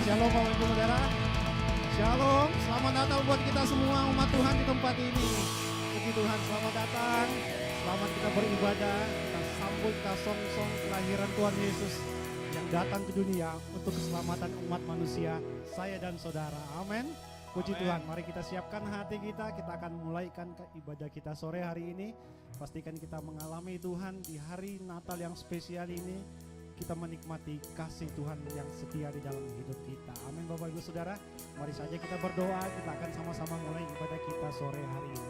Shalom Bapak Ibu Saudara. Shalom, selamat Natal buat kita semua umat Tuhan di tempat ini. Puji Tuhan, selamat datang. Selamat kita beribadah. Kita sambut, kita song-song kelahiran Tuhan Yesus yang datang ke dunia untuk keselamatan umat manusia, saya dan saudara. Amin. Puji Tuhan, mari kita siapkan hati kita. Kita akan mulaikan ibadah kita sore hari ini. Pastikan kita mengalami Tuhan di hari Natal yang spesial ini. Kita menikmati kasih Tuhan yang setia di dalam hidup kita. Amin Bapak Ibu Saudara. Mari saja kita berdoa. Kita akan sama-sama mulai ibadah kita sore hari ini.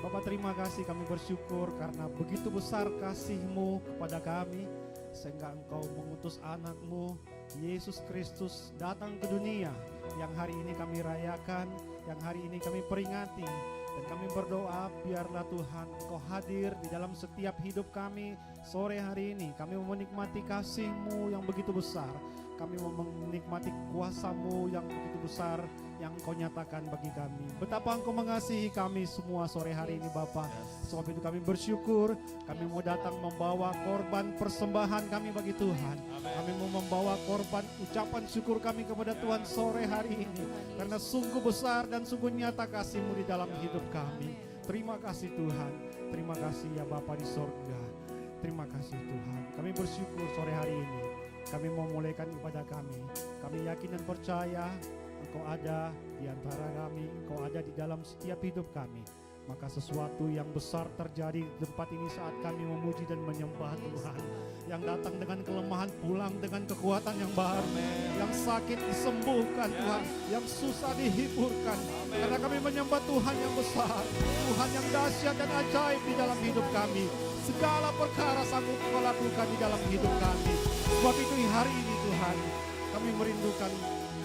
Bapak, terima kasih, kami bersyukur karena begitu besar kasih-Mu kepada kami, sehingga Engkau mengutus anak-Mu Yesus Kristus datang ke dunia, yang hari ini kami rayakan, yang hari ini kami peringati. Dan kami berdoa biarlah Tuhan Engkau hadir di dalam setiap hidup kami sore hari ini. Kami mau menikmati kasih-Mu yang begitu besar. Kami mau menikmati kuasa-Mu yang begitu besar yang Engkau nyatakan bagi kami. Betapa Engkau mengasihi kami semua sore hari ini Bapa. Sebab itu kami bersyukur, kami mau datang membawa korban persembahan kami bagi Tuhan. Kami mau membawa korban ucapan syukur kami kepada Tuhan sore hari ini. Karena sungguh besar dan sungguh nyata kasih-Mu di dalam hidup kami. Terima kasih Tuhan. Terima kasih ya Bapa di sorga. Terima kasih Tuhan. Kami bersyukur sore hari ini. Kami mau mulaikan ibadah kami. Kami yakin dan percaya Engkau ada di antara kami, Engkau ada di dalam setiap hidup kami. Maka sesuatu yang besar terjadi di tempat ini saat kami memuji dan menyembah Tuhan. Yang datang dengan kelemahan pulang dengan kekuatan yang baru. Yang sakit disembuhkan Tuhan, yang susah dihiburkan. Karena kami menyembah Tuhan yang besar, Tuhan yang dahsyat dan ajaib di dalam hidup kami. Segala perkara sanggup Engkau lakukan di dalam hidup kami. Sebab itu hari ini Tuhan, kami merindukan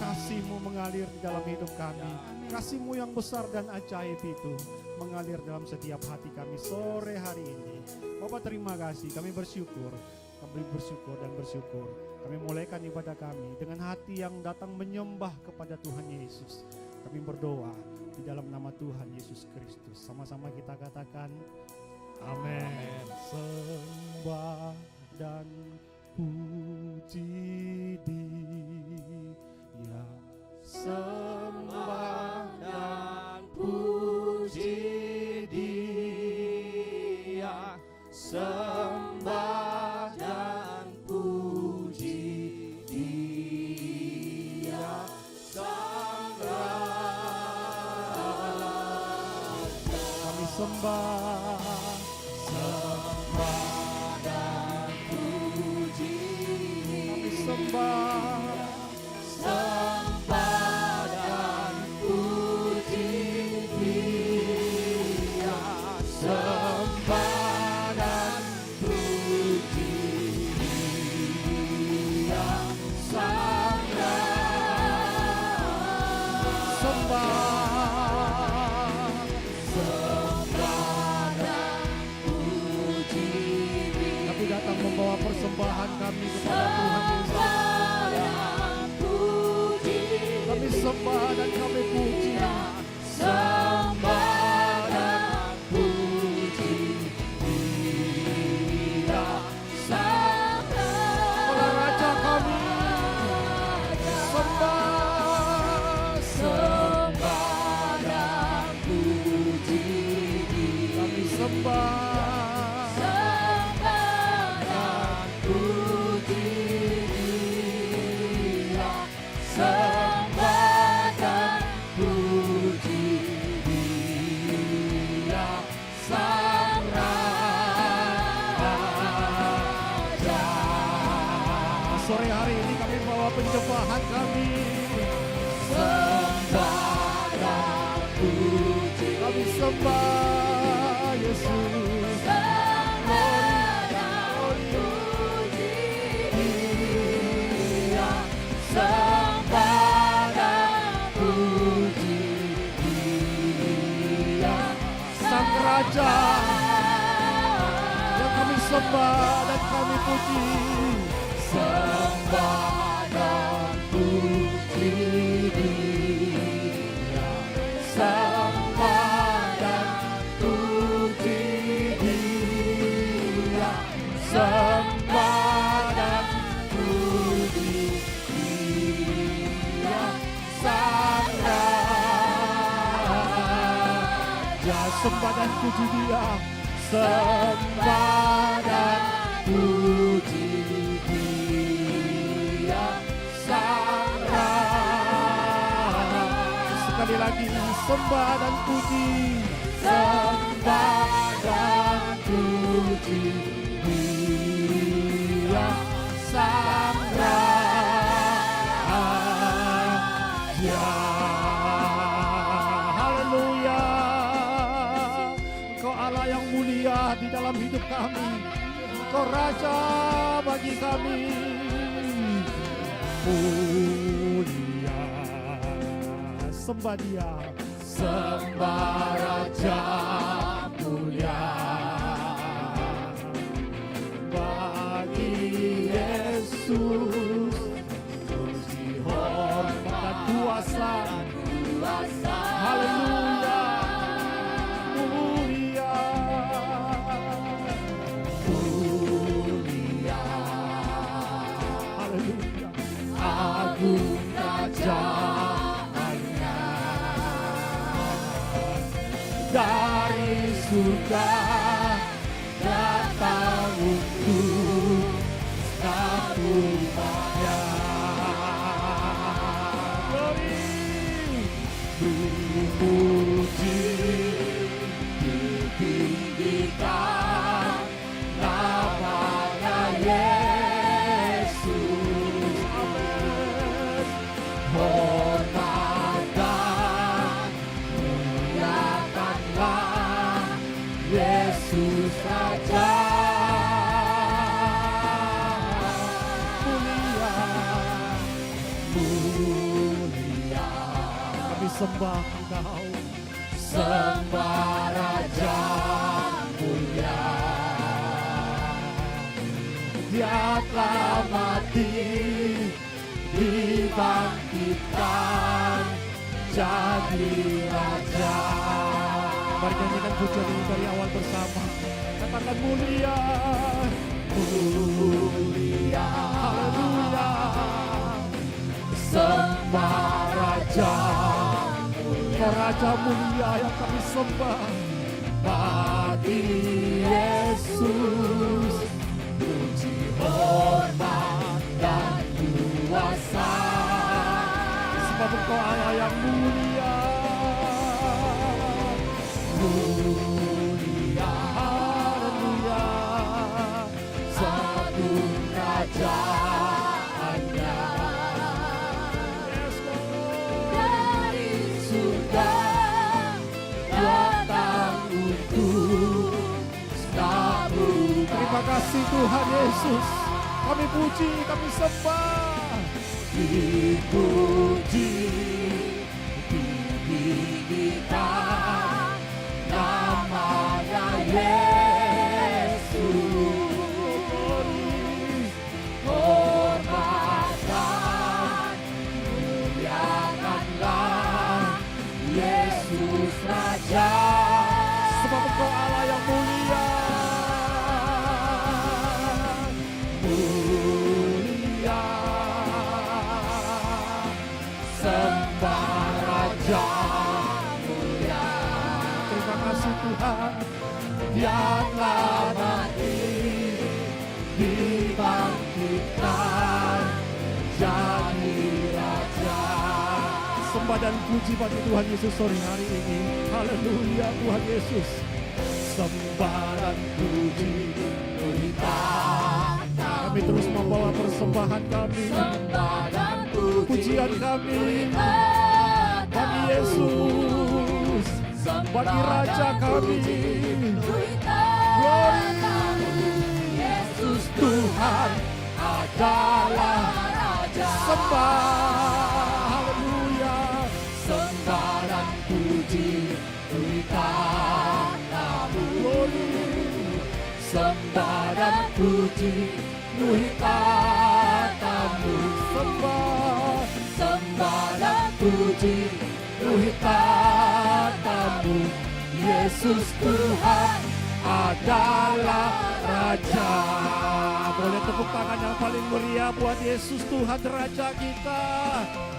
kasih-Mu mengalir di dalam hidup kami. Kasih-Mu yang besar dan ajaib itu mengalir dalam setiap hati kami sore hari ini. Bapak, terima kasih, kami bersyukur. Kami bersyukur dan bersyukur. Kami mulaikan ibadah kami dengan hati yang datang menyembah kepada Tuhan Yesus. Kami berdoa di dalam nama Tuhan Yesus Kristus. Sama-sama kita katakan amin. Sembah dan puji Dia, sembah dan puji Dia, sembah dan puji Dia, Sang Raja. Kami sembah dan puji, kami sembah dan puji Dia, sembah dan puji Dia, Sang Raja. Sembah dan puji Dia. Kami datang membawa persembahan kami kepada Tuhan Yesus. Kami sembah dan kami puji, sembah dan puji Dia, Sang Raja kami. Sembah dan puji Dia. Kami sembah dan puji Dia, sembah dan puji Dia, Sang Raja. Sore hari ini kami bawa penyembahan kami, sembah dan puji. Kami sembah Yesus, sembah dan puji Dia, sembah dan puji Dia, Sang Raja yang kami sembah dan kami puji. Sembah dan puji Dia, sembah dan puji Dia, sembah dan puji Dia. Raja, sembah dan puji Dia, sembah dan puji Dia, Sang Raja. Sekali lagi, sembah dan puji, sembah dan puji Dia, Sang Raja. Haleluya. Engkau Allah yang mulia di dalam hidup kami. Engkau Raja bagi kami. Mulia, sembah Dia, sembah Raja mulia. Bagi Yesus puji, hormat dan kuasa. Haleluya, mulia, mulia. Haleluya, agung kerajaannya. Dari surga datang untuk satu-satunya. Puji ditinggikan namanya Yesus. Amin. Hormat dan muliakanlah Yesus Raja. Mulia, mulia, kami sembah Engkau, sembah Raja mulia. Dia telah mati, dibangkitkan jadi Raja. Mari nyanyikan pujian ini dari awal bersama. Katakan mulia, mulia, haleluya. Sembah Raja, Raja mulia yang kami sembah. Bagi Yesus puji, hormat dan kuasa. Sebab Engkau Allah yang mulia, mulia, haleluya. Satu kerajaannya, yes Lord. Dari surga datang untuk selalu. Terima kasih Tuhan Yesus, kami puji, kami sembah. Dipuji, ditinggikan namanya Yesus. Hormat dan muliakanlah Yesus Raja. Sebab Engkau Allah yang mulia, mulia. Sembah Raja mulia. Terima kasih Tuhan, Dia telah mati, dibangkitkan jadi Raja. Sembah dan puji bagi Tuhan Yesus sore hari ini. Haleluya Tuhan Yesus. Sembah dan puji kami terus membawa persembahan kami, pujian kami bagi Yesus, bagi Raja kami. Glory, Yesus Tuhan adalah Raja. Sembah, haleluya. Sembah dan puji beritamu. Glory, sembah dan puji beritamu. Sembah, sembah dan puji beritamu. Yesus Tuhan adalah Raja. Boleh tepuk tangan yang paling meriah buat Yesus Tuhan Raja kita.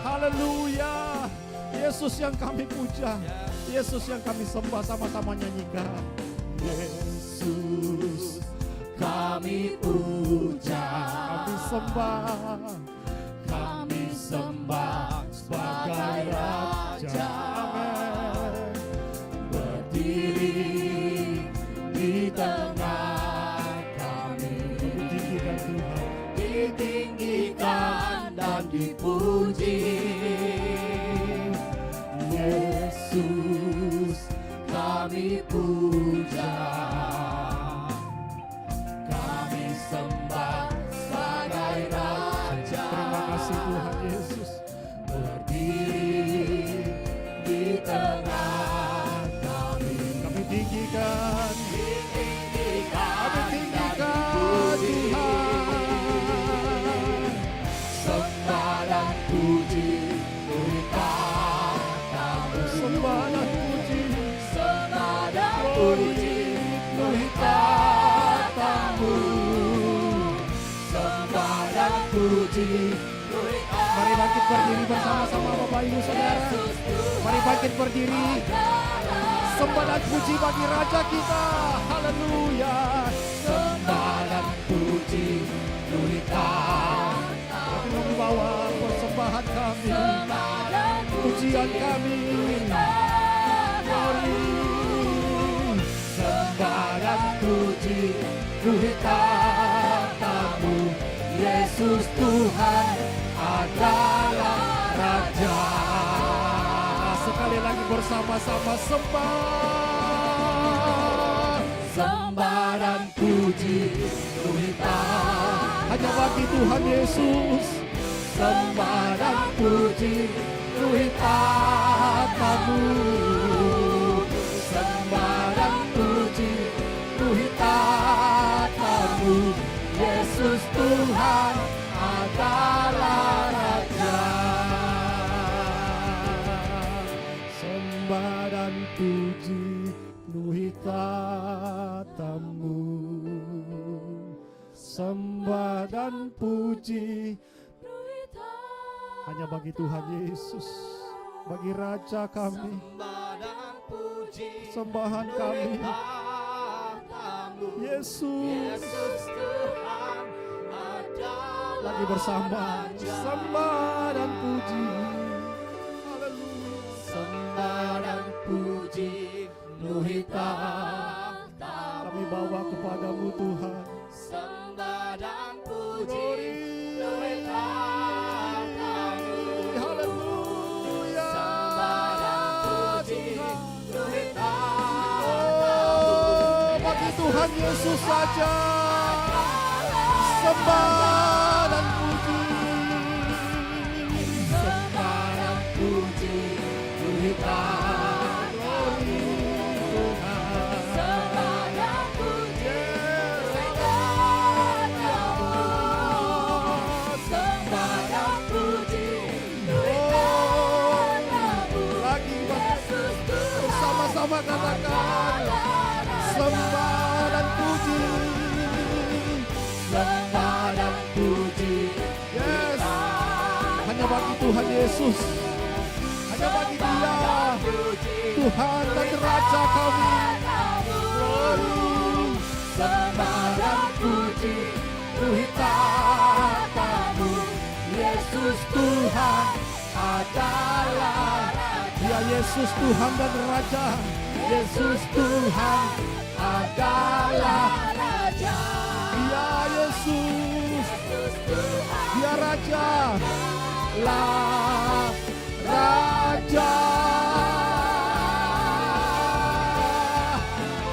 Haleluya. Yesus yang kami puja, Yesus yang kami sembah, sama-sama nyanyikan. Yesus kami puja, kami sembah sebagai Raja. Amin. Berdiri di tengah kami, ditinggikan Tuhan, ditinggikan dan dipuji. Yesus kami puja, kami sembah sebagai Raja. Terima kasih Tuhan Yesus. Berdiri di tengah kami, kami tinggikan, kami tinggikan Tuhan. Sembah dan puji sembah dan puji, sembah dan puji, Tuhan katamu. Sembah dan puji, mari bangkit berdiri bersama-sama Bapak Ibu Saudara. Mari bangkit berdiri, sembah dan puji bagi Raja kita. Haleluya. Sembah dan puji, Tuhan kami membawa persembahan kami, pujian kami. Mari sembah dan puji Tuhan katamu. Yesus Tuhan adalah Raja. Sekali lagi bersama-sama sembah, sembah dan puji Tuhan hanya bagi Tuhan Yesus. Sembah dan puji Tuhan katamu. Sembah dan puji Tuhan katamu. Yesus Tuhan adalah Raja. Sembah dan puji Tuhan katamu. Sembah dan puji hanya bagi Tuhan Yesus, bagi Raja kami. Sembahan kami, Yesus. Lagi bersama, sembah dan puji. Haleluya. Sembah dan puji Tuhan kami bawa kepadamu Tuhan. Sembah dan puji Tuhan. Haleluya. Sembah dan puji Tuhan. Oh, bagi Tuhan Yesus saja. Sembah dan puji. Sembah dan puji Tuhan. Glory Tuhan. Sembah dan puji Tuhan. Sembah dan puji Tuhan. Lagi bersama-sama katakan sembah dan puji. Sembah dan puji, yes, hanya bagi Tuhan Yesus, hanya bagi Dia, Tuhan dan Raja kami. Glory. Sembah dan puji Tuhan katamu. Yesus Tuhan adalah Dia. Yesus Tuhan dan Raja. Yesus Tuhan adalah Raja. Dia Yesus, Dia Raja, lah Raja.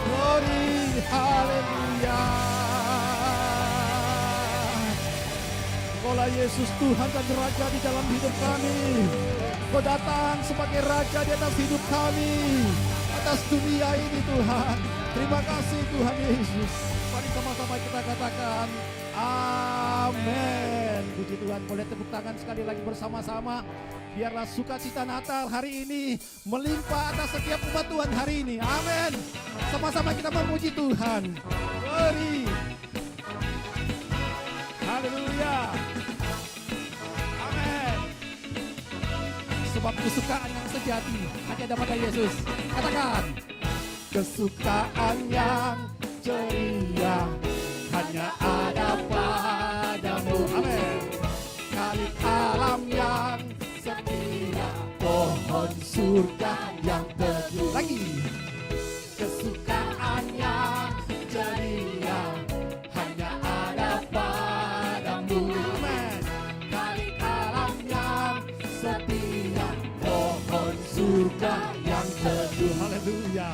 Glory, haleluya. Engkaulah Yesus Tuhan dan Raja di dalam hidup kami. Kau datang sebagai Raja di atas hidup kami, atas dunia ini Tuhan. Terima kasih Tuhan Yesus. Mari sama-sama kita katakan amin. Puji Tuhan, boleh tepuk tangan sekali lagi bersama-sama. Biarlah sukacita Natal hari ini melimpah atas setiap umat Tuhan hari ini. Amin. Sama-sama kita memuji Tuhan. Glory. Haleluya. Amin. Sebab kesukaan yang sejati hanya ada pada Yesus. Katakan, kesukaan yang ceria hanya ada padamu. Amin. Kali alam yang setia, pohon surga yang teduh. Lagi, kesukaan yang ceria hanya ada padamu. Amin. Kali alam yang setia, pohon surga yang teduh. Haleluya.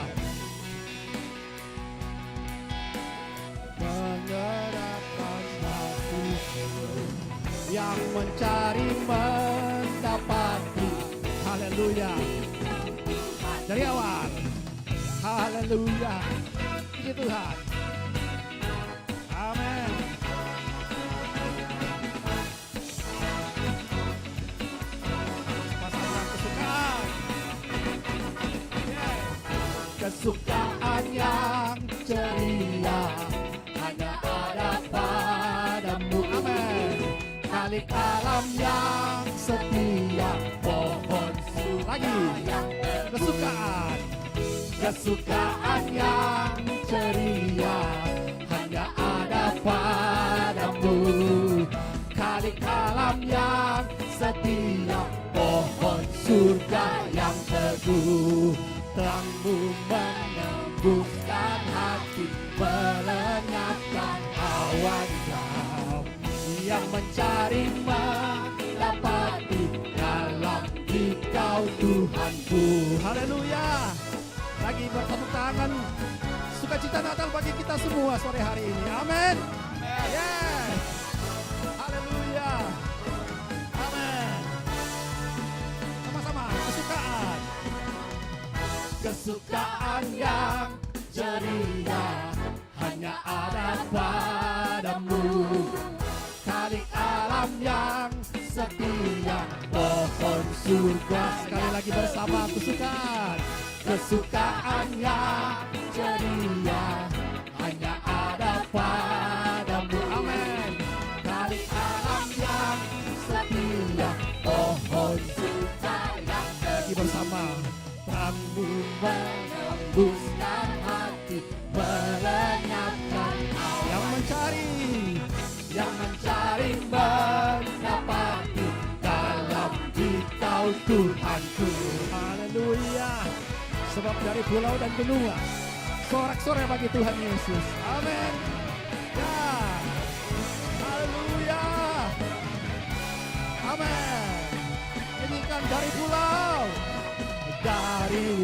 Menyerahkan hatiku yang mencari mendapati. Haleluya. Dari awal. Haleluya. Puji Tuhan. Amin. Pasangan kesukaan. Yeah. Kesukaan yang ceria hanya ada padamu. Amin. Kali alam yang setia, pohon surga lagi. Kesukaan, kesukaan yang ceria hanya ada padamu. Kali alam yang setia, pohon surga yang teguh. Terangmu menembuskan hati, melenyapkan awan gelap. Yang mencari mendapati dalam Dikau Tuhanku. Haleluya. Lagi bertepuk tangan. Sukacita Natal bagi kita semua sore hari ini. Amin. Yes. Haleluya. Amin. Sama-sama. Kesukaan. Kesukaan yang ceria hanya ada padamu. Kali alam yang setia, pohon surga. Sekali lagi bersama, kesukaan. Kesukaan yang ceria hanya ada padamu. Amin. Kali alam yang setia, pohon surga yang lagi bersama. Terangmu menembuskan hati, melenyapkan yang mencari mendapati dalam Dikau Tuhanku. Haleluya. Sebab dari pulau dan benua sorak-sorai bagi Tuhan Yesus. Amin. Ya. Haleluya. Amin. Nyanyikan dari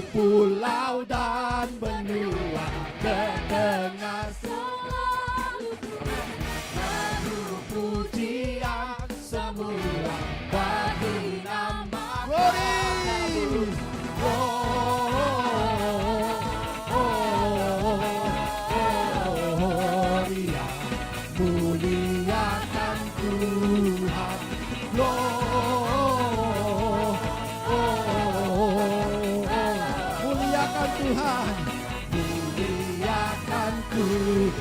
pulau dan benua, terdengar pujian semua bagi nama Glory. Gloria, muliakan Tuhan. Muliakan Tuhan, muliakan Tuhan.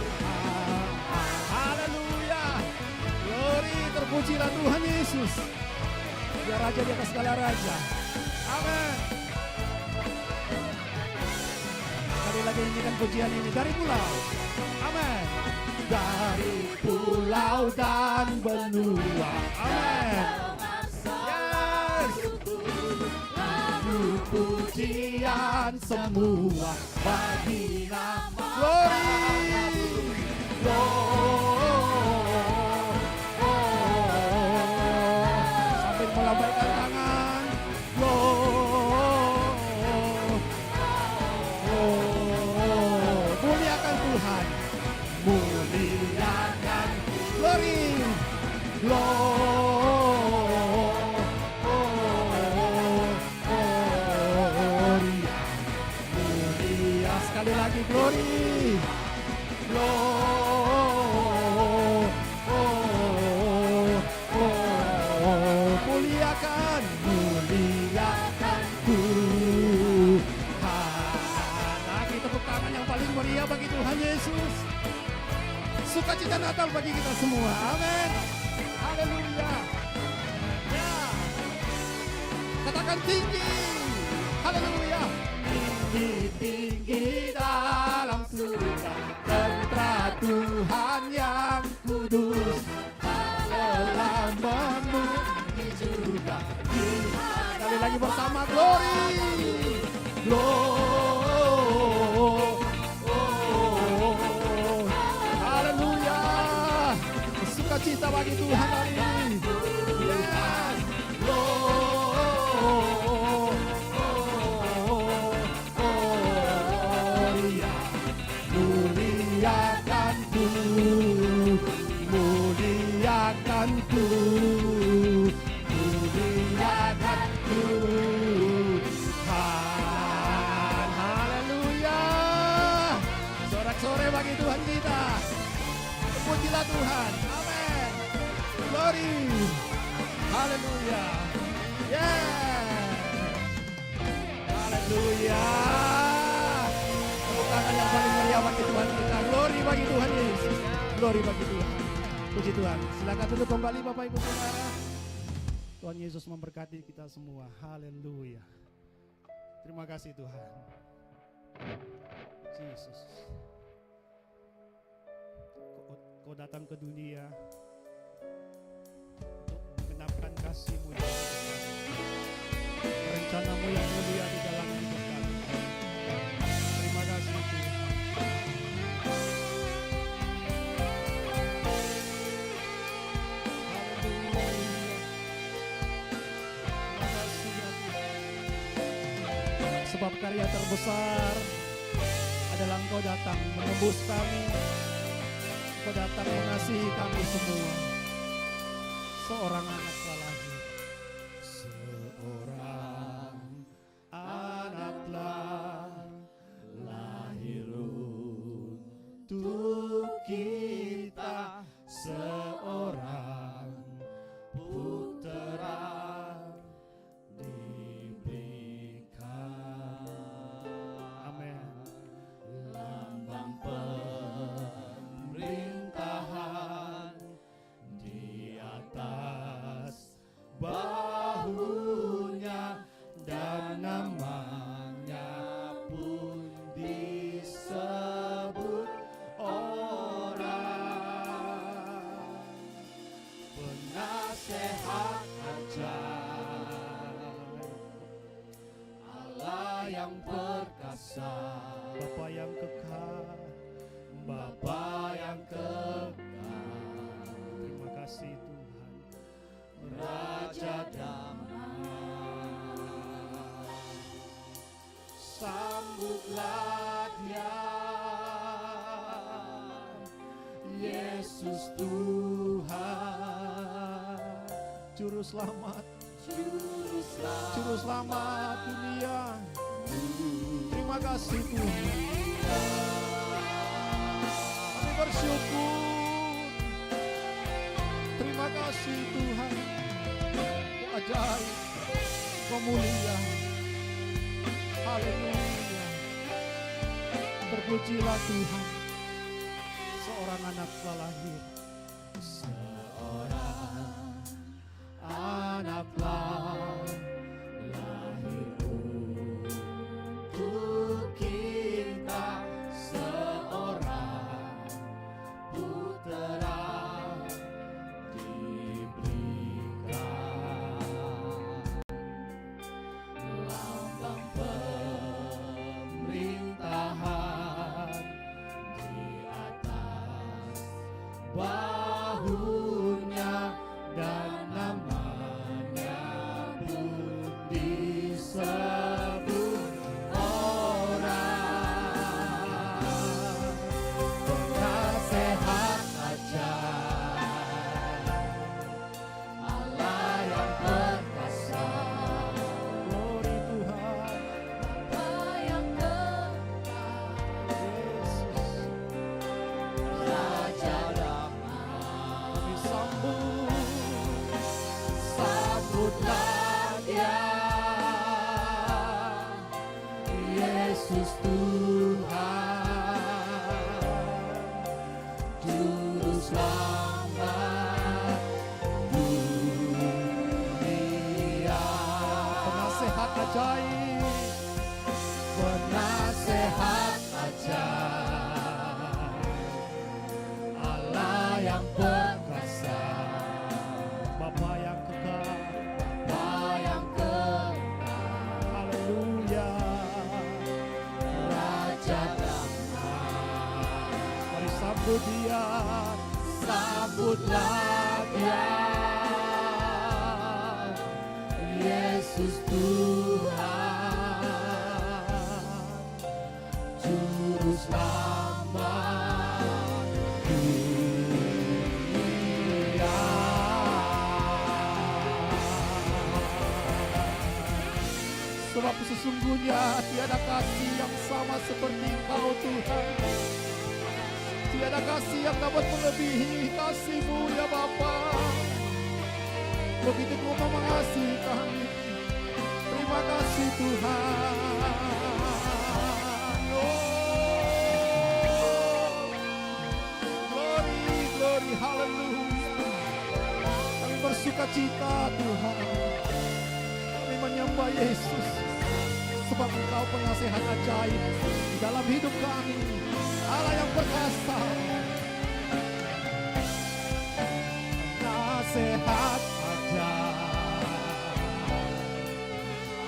Haleluya. Glory, terpujilah Tuhan Yesus. Dia Raja di atas segala raja. Amin. Sekali lagi nyanyikan pujian ini dari pulau. Amin. Dari pulau dan benua. Amin. Yes. Pujian semua bagi nama Glory. Sambil melambaikan tangan. Muliakan Tuhan. Muliakan Glory. Mulia sekali lagi Glory. Muliakan Tuhan. Lagi tepuk tangan yang paling meriah bagi Tuhan Yesus. Sukacita Natal bagi kita semua. Amin. Haleluya. Ya. Katakan katakan tinggi. Haleluya. Tinggi-tinggi dalam surga, tentara Tuhan yang kudus. Lelah memuji juga. Sekali lagi bersama glory. Haleluya. Sukacita bagi Tuhan hari ini. Yes. Muliakanku, Tuhan. Haleluya. Sorak-sorai bagi Tuhan kita. Pujilah Tuhan. Amin. Glory. Haleluya. Yeah. Haleluya. Tepuk tangan yang paling meriah bagi Tuhan kita. Glory bagi Tuhan Yesus. Glory bagi Tuhan. Puji Tuhan. Silakan duduk kembali Bapak Ibu Saudara. Tuhan Yesus memberkati kita semua. Haleluya. Terima kasih Tuhan. Yesus. Kau datang ke dunia untuk menggenapkan kasih-Mu yang besar. Rencana-Mu yang mulia di dalam hidup kami. Terima kasih Tuhan. Sebab karya terbesar adalah Engkau datang menebus kami. Engkau datang mengasihi kami semua. Seorang anak telah lahir. Seorang anak telah lahir untuk kita. Seorang putera bahunya dan namanya pun disebut orang penasehat ajaib, Allah yang perkasa, Bapa yang kekal, Bapa yang kekal. Terima kasih Tuhan. Raja damai, sambutlah Dia, Yesus Tuhan, Juru Selamat, Juru Selamat dunia. Terima kasih Tuhan. Kami bersyukur. Terima kasih Tuhan. Kau ajaib, Kau mulia. Haleluya. Terpujilah Tuhan. Seorang anak telah lahir. Seorang anak telah lahir untuk kita. Seorang putera bahunya dan namanya pun disebut orang penasehat ajaib, Allah yang perkasa. Glory Tuhan, Bapa yang kekal, Yesus Raja damai. Sambutlah Dia, Yesus Tuhan, Juru Selamat dunia. ajaib, penasehat ajaib, Allah yang perkasa, Bapa yang kekal, Bapa yang kekal, haleluya. Raja damai. Mari sambut Dia, Sambutlah Dia, Yesus Tuhan, Juru Selamat dunia. sebab sesungguhnya tiada kasih yang sama seperti Engkau Tuhan. Tiada kasih yang dapat melebihi kasih-Mu ya Bapa. Begitu Kau mengasihi kami. Terima kasih Tuhan. Oh, glory, glory, haleluya. Kami bersuka cita Tuhan. Kami menyembah Yesus. Sebab Engkau penasehat ajaib di dalam hidup kami. Allah yang perkasa, penasehat ajaib,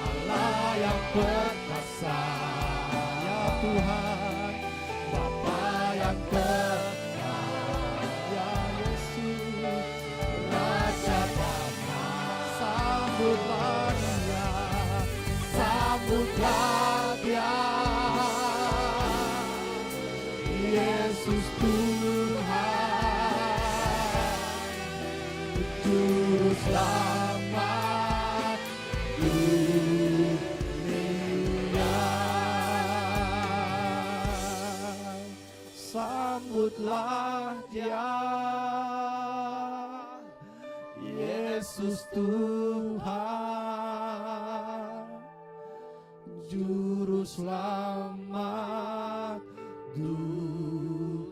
Allah yang perkasa, ya Tuhan, Bapa yang kekal, ya Yesus. Raja damai. Sambutlah Dia, Sambutlah Dia, Yesus Tuhan, Juru Selamat dunia. sambutlah Dia, Yesus Tuhan, Juru Selamat dunia.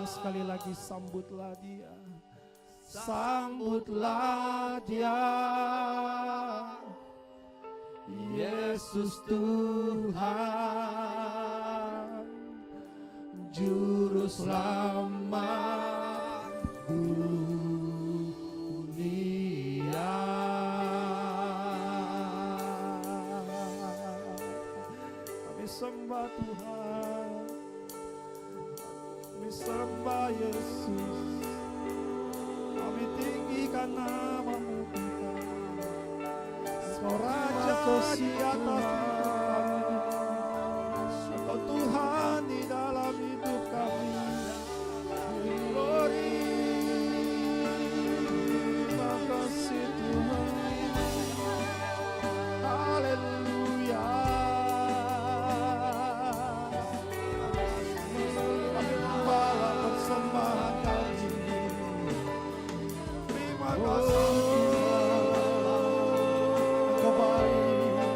sekali lagi sambutlah Dia, Sambutlah Dia, Yesus Tuhan, Juru Selamat dunia. kami sembah Tuhan, kami sembah Yesus, kami tinggikan nama-Mu Tuhan. Engkau Raja di atas hidup kami, Engkau Tuhan di dalam hidup kami. Glory, terima kasih Tuhan, haleluya. Kami membawa persembahan kami. Terima kasih Tuhan, Engkau baik,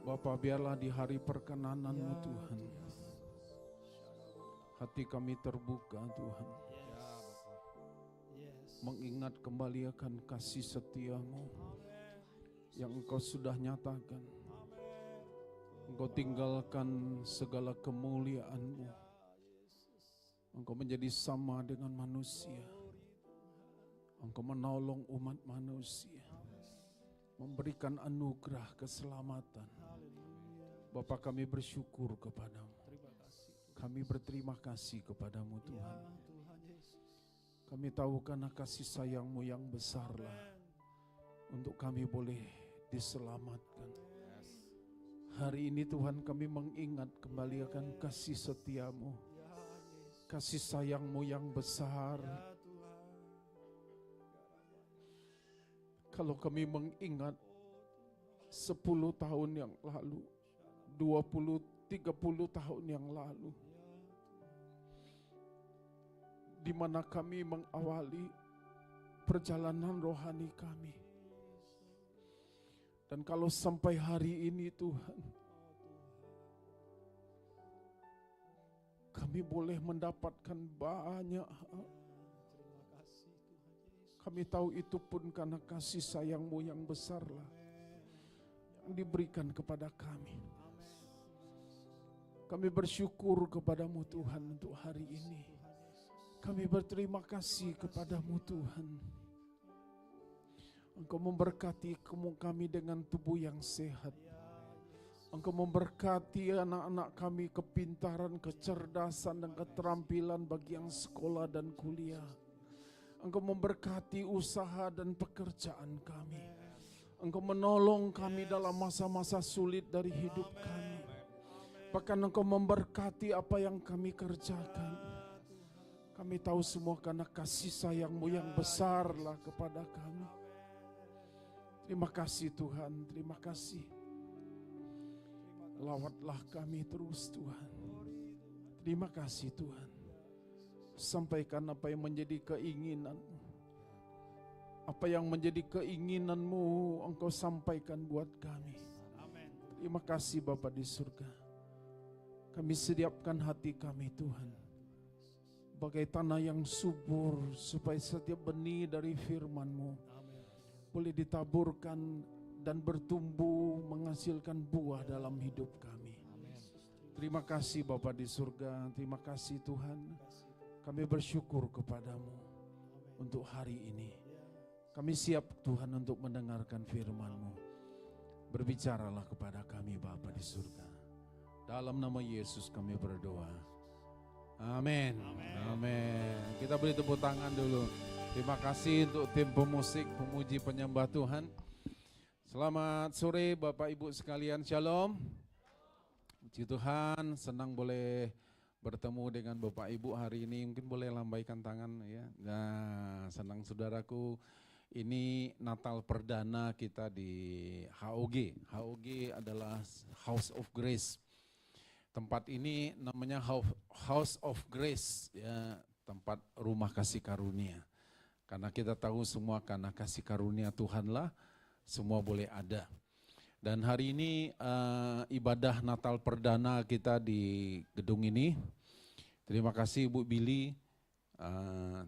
Bapa, biarlah di hari perkenanan-Mu Tuhan, hati kami terbuka Tuhan, mengingat kembali akan kasih setia-Mu yang Engkau sudah nyatakan. Engkau tinggalkan segala kemuliaan-Mu, Engkau menjadi sama dengan manusia, Engkau menolong umat manusia, memberikan anugerah keselamatan. Bapa, kami bersyukur kepadamu. Kami berterima kasih kepadamu Tuhan. Kami tahu karena kasih sayang-Mu yang besarlah untuk kami boleh diselamatkan. Hari ini Tuhan kami mengingat kembali akan kasih setia-Mu, kasih sayang-Mu yang besar. Kalau kami mengingat 10 tahun yang lalu, 20, 30 tahun yang lalu, di mana kami mengawali perjalanan rohani kami. Dan kalau sampai hari ini Tuhan, kami boleh mendapatkan banyak hal. Kami tahu itu pun karena kasih sayang-Mu yang besarlah yang diberikan kepada kami. Kami bersyukur kepadamu Tuhan untuk hari ini. Kami berterima kasih kepadamu Tuhan. Engkau memberkati kami dengan tubuh yang sehat. Engkau memberkati anak-anak kami kepintaran, kecerdasan, dan keterampilan bagi yang sekolah dan kuliah. Engkau memberkati usaha dan pekerjaan kami. Engkau menolong kami dalam masa-masa sulit dari hidup kami. Bahkan Engkau memberkati apa yang kami kerjakan. Kami tahu semua karena kasih sayang-Mu yang besarlah kepada kami. Terima kasih Tuhan, terima kasih. Lawatlah kami terus Tuhan. Terima kasih Tuhan. Sampaikan apa yang menjadi keinginan-Mu. Apa yang menjadi keinginan-Mu Engkau sampaikan buat kami. Terima kasih Bapa di surga. Kami sediakan hati kami Tuhan, bagai tanah yang subur, supaya setiap benih dari firman-Mu boleh ditaburkan dan bertumbuh menghasilkan buah dalam hidup kami. Terima kasih Bapa di surga, terima kasih Tuhan. Kami bersyukur kepadamu untuk hari ini. Kami siap Tuhan untuk mendengarkan firman-Mu. Berbicaralah kepada kami Bapa di surga. Dalam nama Yesus kami berdoa. Amin. Amin. Kita beri tepuk tangan dulu. Terima kasih untuk tim pemusik, pemuji penyembah Tuhan. Selamat sore Bapak Ibu sekalian, Shalom. Puji Tuhan, senang boleh bertemu dengan Bapak Ibu hari ini. Mungkin boleh lambaikan tangan ya. Nah, senang saudaraku, ini Natal perdana kita di HOG. HOG adalah House of Grace. Tempat ini namanya House of Grace, ya, tempat rumah kasih karunia. Karena kita tahu semua karena kasih karunia Tuhanlah semua boleh ada. Dan hari ini ibadah Natal perdana kita di gedung ini. Terima kasih Bu Billy,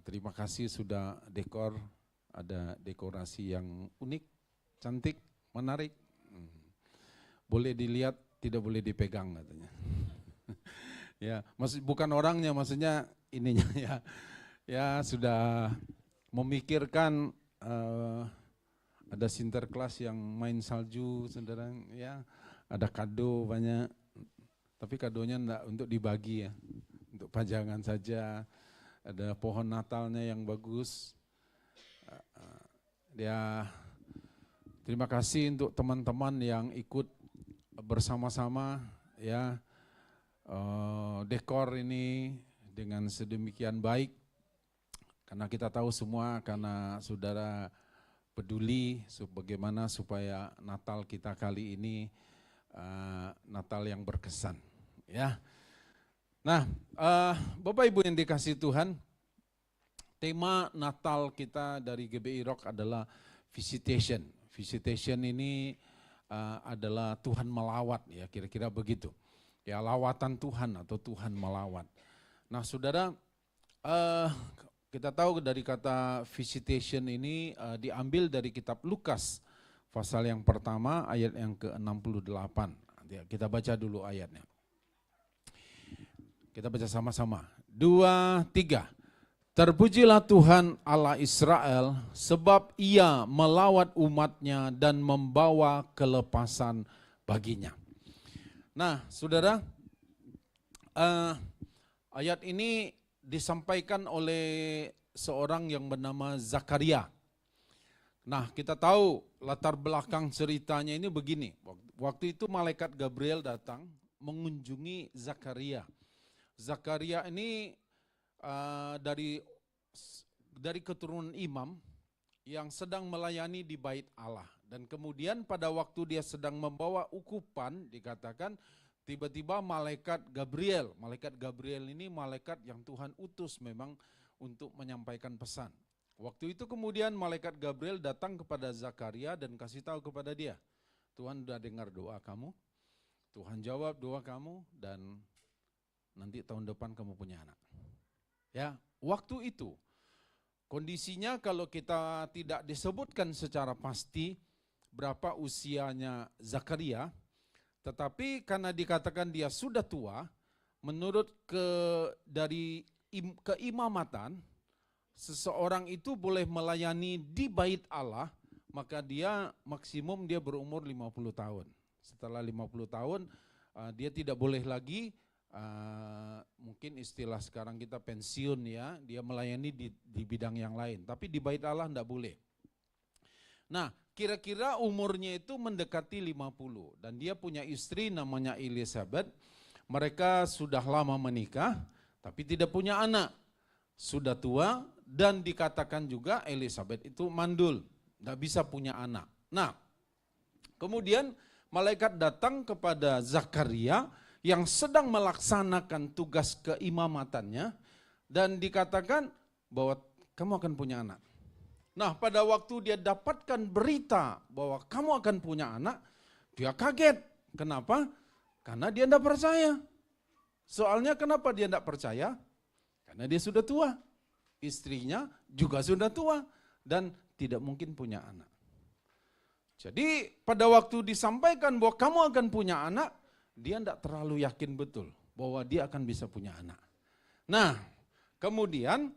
terima kasih sudah dekor, ada dekorasi yang unik, cantik, menarik. Boleh dilihat, tidak boleh dipegang katanya. Ya, bukan orangnya, maksudnya ininya ya. Ya sudah memikirkan ada Sinterklas yang main salju, saudara, ya, ada kado banyak, tapi kadonya enggak untuk dibagi ya, untuk pajangan saja. Ada pohon Natalnya yang bagus. Ya, terima kasih untuk teman-teman yang ikut bersama-sama ya dekor ini dengan sedemikian baik, karena kita tahu semua karena saudara peduli bagaimana supaya Natal kita kali ini Natal yang berkesan ya. Nah, Bapak Ibu yang dikasihi Tuhan, tema Natal kita dari GBI Rock adalah visitation. Visitation ini adalah Tuhan melawat, ya kira-kira begitu. Ya, lawatan Tuhan atau Tuhan melawat. Nah saudara, kita tahu dari kata visitation ini diambil dari kitab Lukas, pasal yang pertama ayat yang ke-68. Kita baca dulu ayatnya. Kita baca sama-sama. 2, 3. Terpujilah Tuhan Allah Israel, sebab Ia melawat umatnya dan membawa kelepasan baginya. Nah, saudara, ayat ini disampaikan oleh seorang yang bernama Zakaria. Nah, kita tahu latar belakang ceritanya ini begini. Waktu itu malaikat Gabriel datang mengunjungi Zakaria. Zakaria ini dari keturunan imam yang sedang melayani di bait Allah. Dan kemudian pada waktu dia sedang membawa ukupan, dikatakan tiba-tiba malaikat Gabriel ini malaikat yang Tuhan utus memang untuk menyampaikan pesan. Waktu itu kemudian malaikat Gabriel datang kepada Zakaria dan kasih tahu kepada dia, Tuhan sudah dengar doa kamu, Tuhan jawab doa kamu, dan nanti tahun depan kamu punya anak. Ya, waktu itu kondisinya kalau kita tidak disebutkan secara pasti berapa usianya Zakaria, tetapi karena dikatakan dia sudah tua, menurut dari keimamatan, seseorang itu boleh melayani di bait Allah, maka dia maksimum dia berumur 50 tahun. Setelah 50 tahun dia tidak boleh lagi, mungkin istilah sekarang kita pensiun ya, dia melayani di bidang yang lain, tapi di bait Allah tidak boleh. Nah, kira-kira umurnya itu mendekati 50 dan dia punya istri namanya Elizabeth. Mereka sudah lama menikah tapi tidak punya anak, sudah tua, dan dikatakan juga Elizabeth itu mandul, tidak bisa punya anak. Nah, kemudian malaikat datang kepada Zakaria yang sedang melaksanakan tugas keimamatannya dan dikatakan bahwa kamu akan punya anak. Nah, pada waktu dia dapatkan berita bahwa kamu akan punya anak, dia kaget. Kenapa? Karena dia tidak percaya. Soalnya kenapa dia tidak percaya? Karena dia sudah tua. Istrinya juga sudah tua dan tidak mungkin punya anak. Jadi pada waktu disampaikan bahwa kamu akan punya anak, dia tidak terlalu yakin betul bahwa dia akan bisa punya anak. Nah, kemudian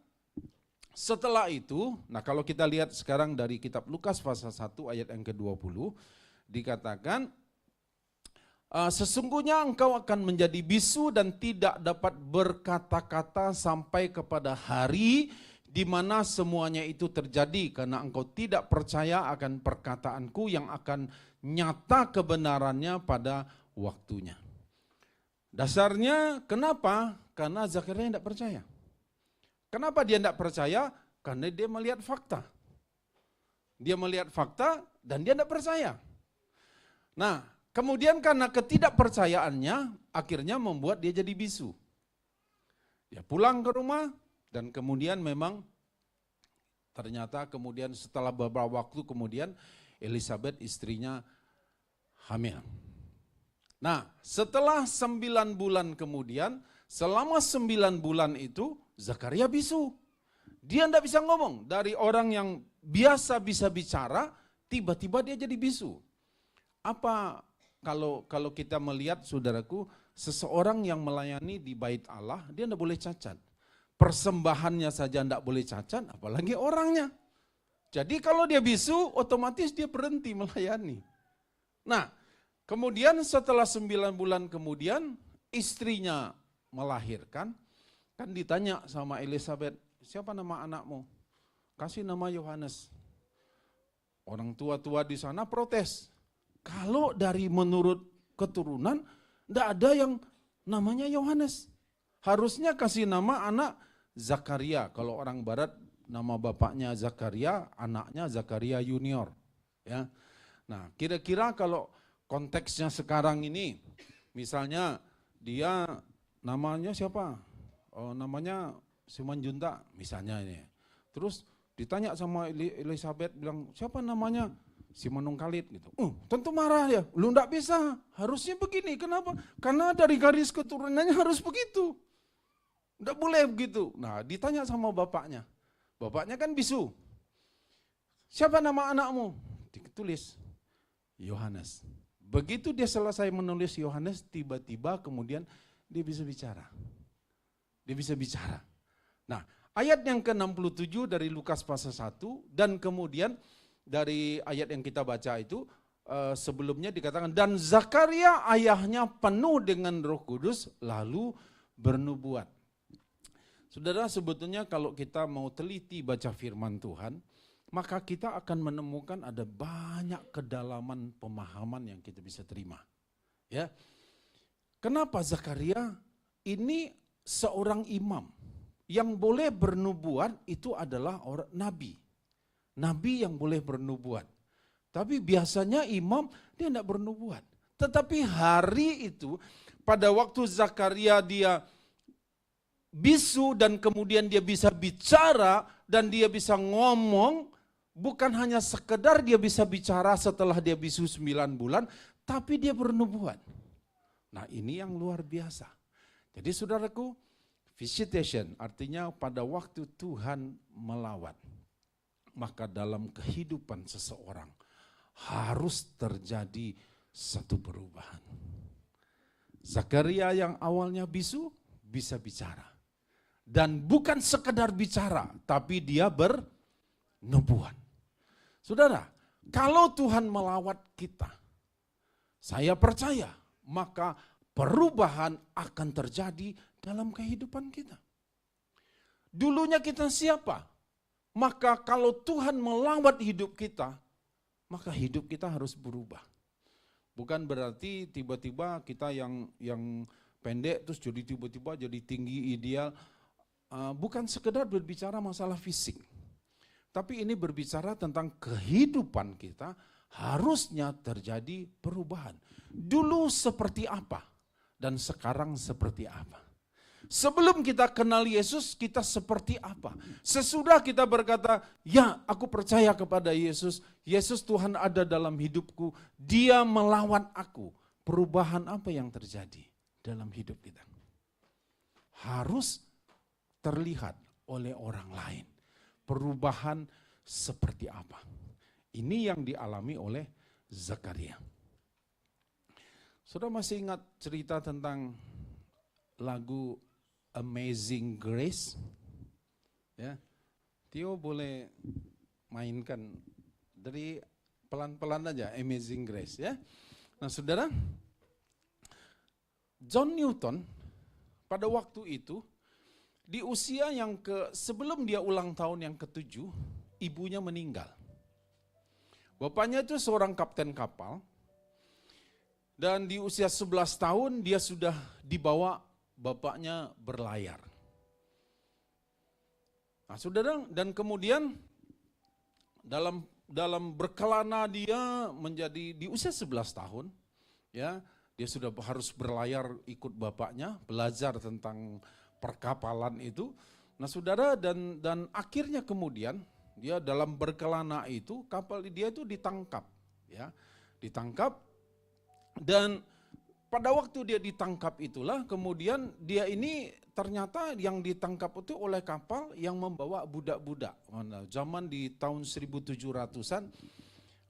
setelah itu, nah kalau kita lihat sekarang dari kitab Lukas pasal 1 ayat yang ke-20, dikatakan, sesungguhnya engkau akan menjadi bisu dan tidak dapat berkata-kata sampai kepada hari di mana semuanya itu terjadi, karena engkau tidak percaya akan perkataanku yang akan nyata kebenarannya pada waktunya. Dasarnya kenapa? Karena Zakaria tidak percaya. Kenapa dia tidak percaya? Karena dia melihat fakta. Dia melihat fakta dan dia tidak percaya. Nah, kemudian karena ketidakpercayaannya akhirnya membuat dia jadi bisu. Dia pulang ke rumah dan kemudian memang ternyata kemudian setelah beberapa waktu kemudian Elizabeth istrinya hamil. Nah, setelah 9 bulan kemudian, selama 9 bulan itu Zakaria bisu. Dia tidak bisa ngomong. Dari orang yang biasa bisa bicara, tiba-tiba dia jadi bisu. Apa kalau kita melihat, saudaraku, seseorang yang melayani di bait Allah, dia tidak boleh cacat. Persembahannya saja tidak boleh cacat, apalagi orangnya. Jadi kalau dia bisu, otomatis dia berhenti melayani. Nah, kemudian setelah 9 bulan kemudian istrinya melahirkan, kan ditanya sama Elizabeth, siapa nama anakmu? Kasih nama Yohanes. Orang tua-tua di sana protes. Kalau dari menurut keturunan, tidak ada yang namanya Yohanes. Harusnya kasih nama anak Zakaria. Kalau orang barat nama bapaknya Zakaria, anaknya Zakaria Junior. Ya. Nah, kira-kira kalau konteksnya sekarang ini, misalnya dia namanya siapa? Oh, namanya Simanjunta misalnya ini. Terus ditanya sama Elizabeth, bilang siapa namanya? Si Manung Kalit gitu. Tentu marah ya, lu enggak bisa, harusnya begini. Kenapa? Karena dari garis keturunannya harus begitu. Enggak boleh begitu. Nah, ditanya sama bapaknya. Bapaknya kan bisu. Siapa nama anakmu? Ditulis Yohanes. Begitu dia selesai menulis Yohanes, tiba-tiba kemudian dia bisa bicara. Dia bisa bicara. Nah, ayat yang ke-67 dari Lukas pasal 1 dan kemudian dari ayat yang kita baca itu sebelumnya dikatakan dan Zakaria ayahnya penuh dengan Roh Kudus lalu bernubuat. Saudara, sebetulnya kalau kita mau teliti baca firman Tuhan, maka kita akan menemukan ada banyak kedalaman pemahaman yang kita bisa terima. Ya. Kenapa Zakaria ini seorang imam yang boleh bernubuat itu adalah orang nabi. Nabi yang boleh bernubuat. Tapi biasanya imam dia tidak bernubuat. Tetapi hari itu pada waktu Zakaria dia bisu dan kemudian dia bisa bicara dan dia bisa ngomong, bukan hanya sekedar dia bisa bicara setelah dia bisu 9 bulan, tapi dia bernubuat. Nah, ini yang luar biasa. Jadi saudaraku, visitation artinya pada waktu Tuhan melawat, maka dalam kehidupan seseorang harus terjadi satu perubahan. Zakaria yang awalnya bisu bisa bicara. Dan bukan sekedar bicara, tapi dia bernubuat. Saudara, kalau Tuhan melawat kita, saya percaya maka perubahan akan terjadi dalam kehidupan kita. Dulunya kita siapa? Maka kalau Tuhan melawat hidup kita, maka hidup kita harus berubah. Bukan berarti tiba-tiba kita yang pendek terus jadi tiba-tiba jadi tinggi ideal. Bukan sekedar berbicara masalah fisik. Tapi ini berbicara tentang kehidupan kita harusnya terjadi perubahan. Dulu seperti apa dan sekarang seperti apa. Sebelum kita kenal Yesus, kita seperti apa? Sesudah kita berkata, ya aku percaya kepada Yesus, Yesus Tuhan ada dalam hidupku, Dia melawan aku. Perubahan apa yang terjadi dalam hidup kita? Harus terlihat oleh orang lain. Perubahan seperti apa? Ini yang dialami oleh Zakaria. Saudara masih ingat cerita tentang lagu Amazing Grace? Ya, Tio boleh mainkan dari pelan-pelan aja Amazing Grace ya. Nah, saudara, John Newton pada waktu itu di usia yang sebelum dia ulang tahun yang ke-7, ibunya meninggal. Bapaknya itu seorang kapten kapal dan di usia 11 tahun dia sudah dibawa bapaknya berlayar. Nah, saudara, dan kemudian dalam berkelana dia menjadi di usia 11 tahun, ya, dia sudah harus berlayar ikut bapaknya, belajar tentang perkapalan itu. Nah, saudara, dan akhirnya kemudian dia dalam berkelana itu kapal dia itu ditangkap, ya, ditangkap dan pada waktu dia ditangkap itulah kemudian dia ini ternyata yang ditangkap itu oleh kapal yang membawa budak-budak. Zaman di tahun 1700-an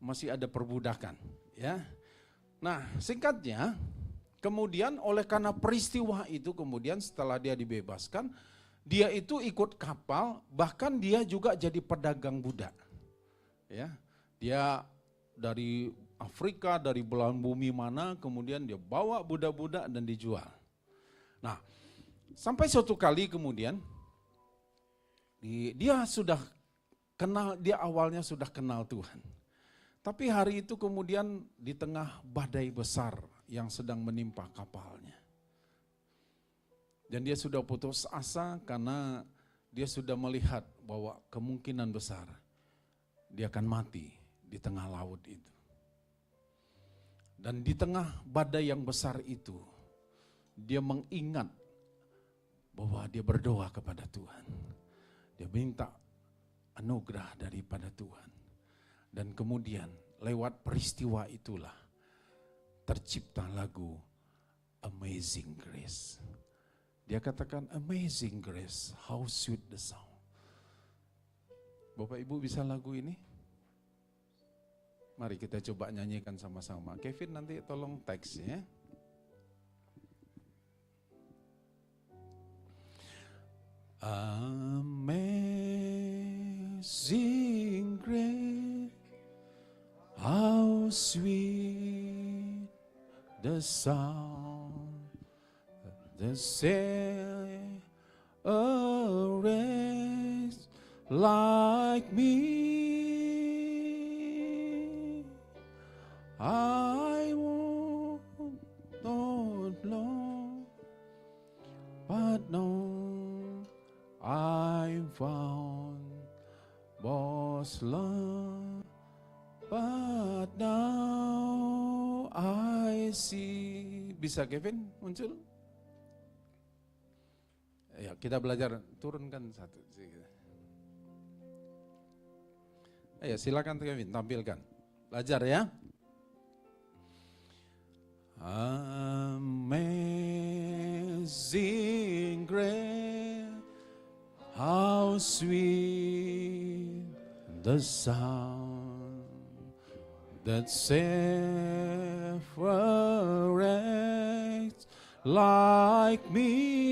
masih ada perbudakan, ya. Nah, singkatnya kemudian oleh karena peristiwa itu kemudian setelah dia dibebaskan, dia itu ikut kapal, bahkan dia juga jadi pedagang budak. Ya, dia dari Afrika, dari belahan bumi mana, kemudian dia bawa budak-budak dan dijual. Nah, sampai suatu kali kemudian dia sudah kenal, dia awalnya sudah kenal Tuhan. Tapi hari itu kemudian di tengah badai besar yang sedang menimpa kapalnya. Dan dia sudah putus asa karena dia sudah melihat bahwa kemungkinan besar dia akan mati di tengah laut itu. Dan di tengah badai yang besar itu, dia mengingat bahwa dia berdoa kepada Tuhan. Dia minta anugerah daripada Tuhan. Dan kemudian lewat peristiwa itulah tercipta lagu Amazing Grace. Dia katakan, Amazing Grace, how sweet the sound. Bapak Ibu bisa lagu ini? Mari kita coba nyanyikan sama-sama. Kevin nanti tolong teksnya. Amazing Grace, how sweet the sound that saved a wretch like me. I won't not long, but no, I found was love, but now I see. Bisa Kevin muncul? Ya, kita belajar, turunkan satu. Ayo silakan Kevin, tampilkan. Belajar ya. Amazing grace, how sweet the sound that saved a wretch like me.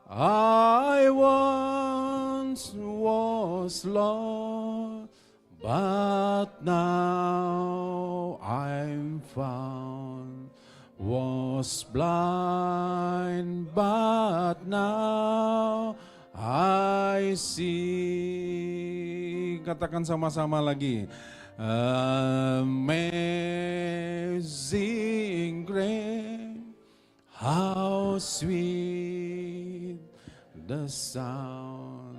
I once was lost, but now I'm found. Was blind, but now I see. Katakan sama-sama lagi. Amazing grace, how sweet the sound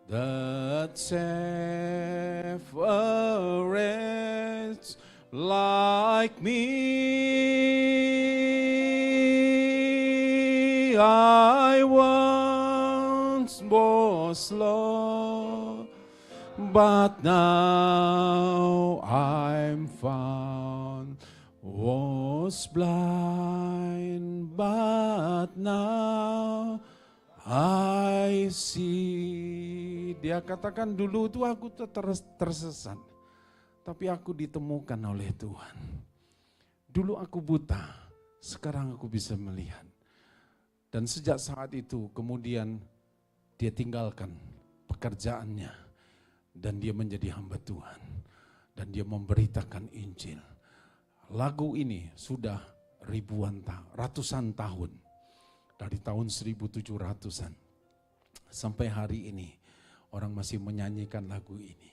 that saved a wretch like me. I once was lost, but now I'm found. Was blind, but now I see. Dia katakan dulu itu aku tersesat, tapi aku ditemukan oleh Tuhan. Dulu aku buta, sekarang aku bisa melihat. Dan sejak saat itu kemudian dia tinggalkan pekerjaannya dan dia menjadi hamba Tuhan. Dan dia memberitakan Injil. Lagu ini sudah ratusan tahun. Dari tahun 1700-an sampai hari ini orang masih menyanyikan lagu ini.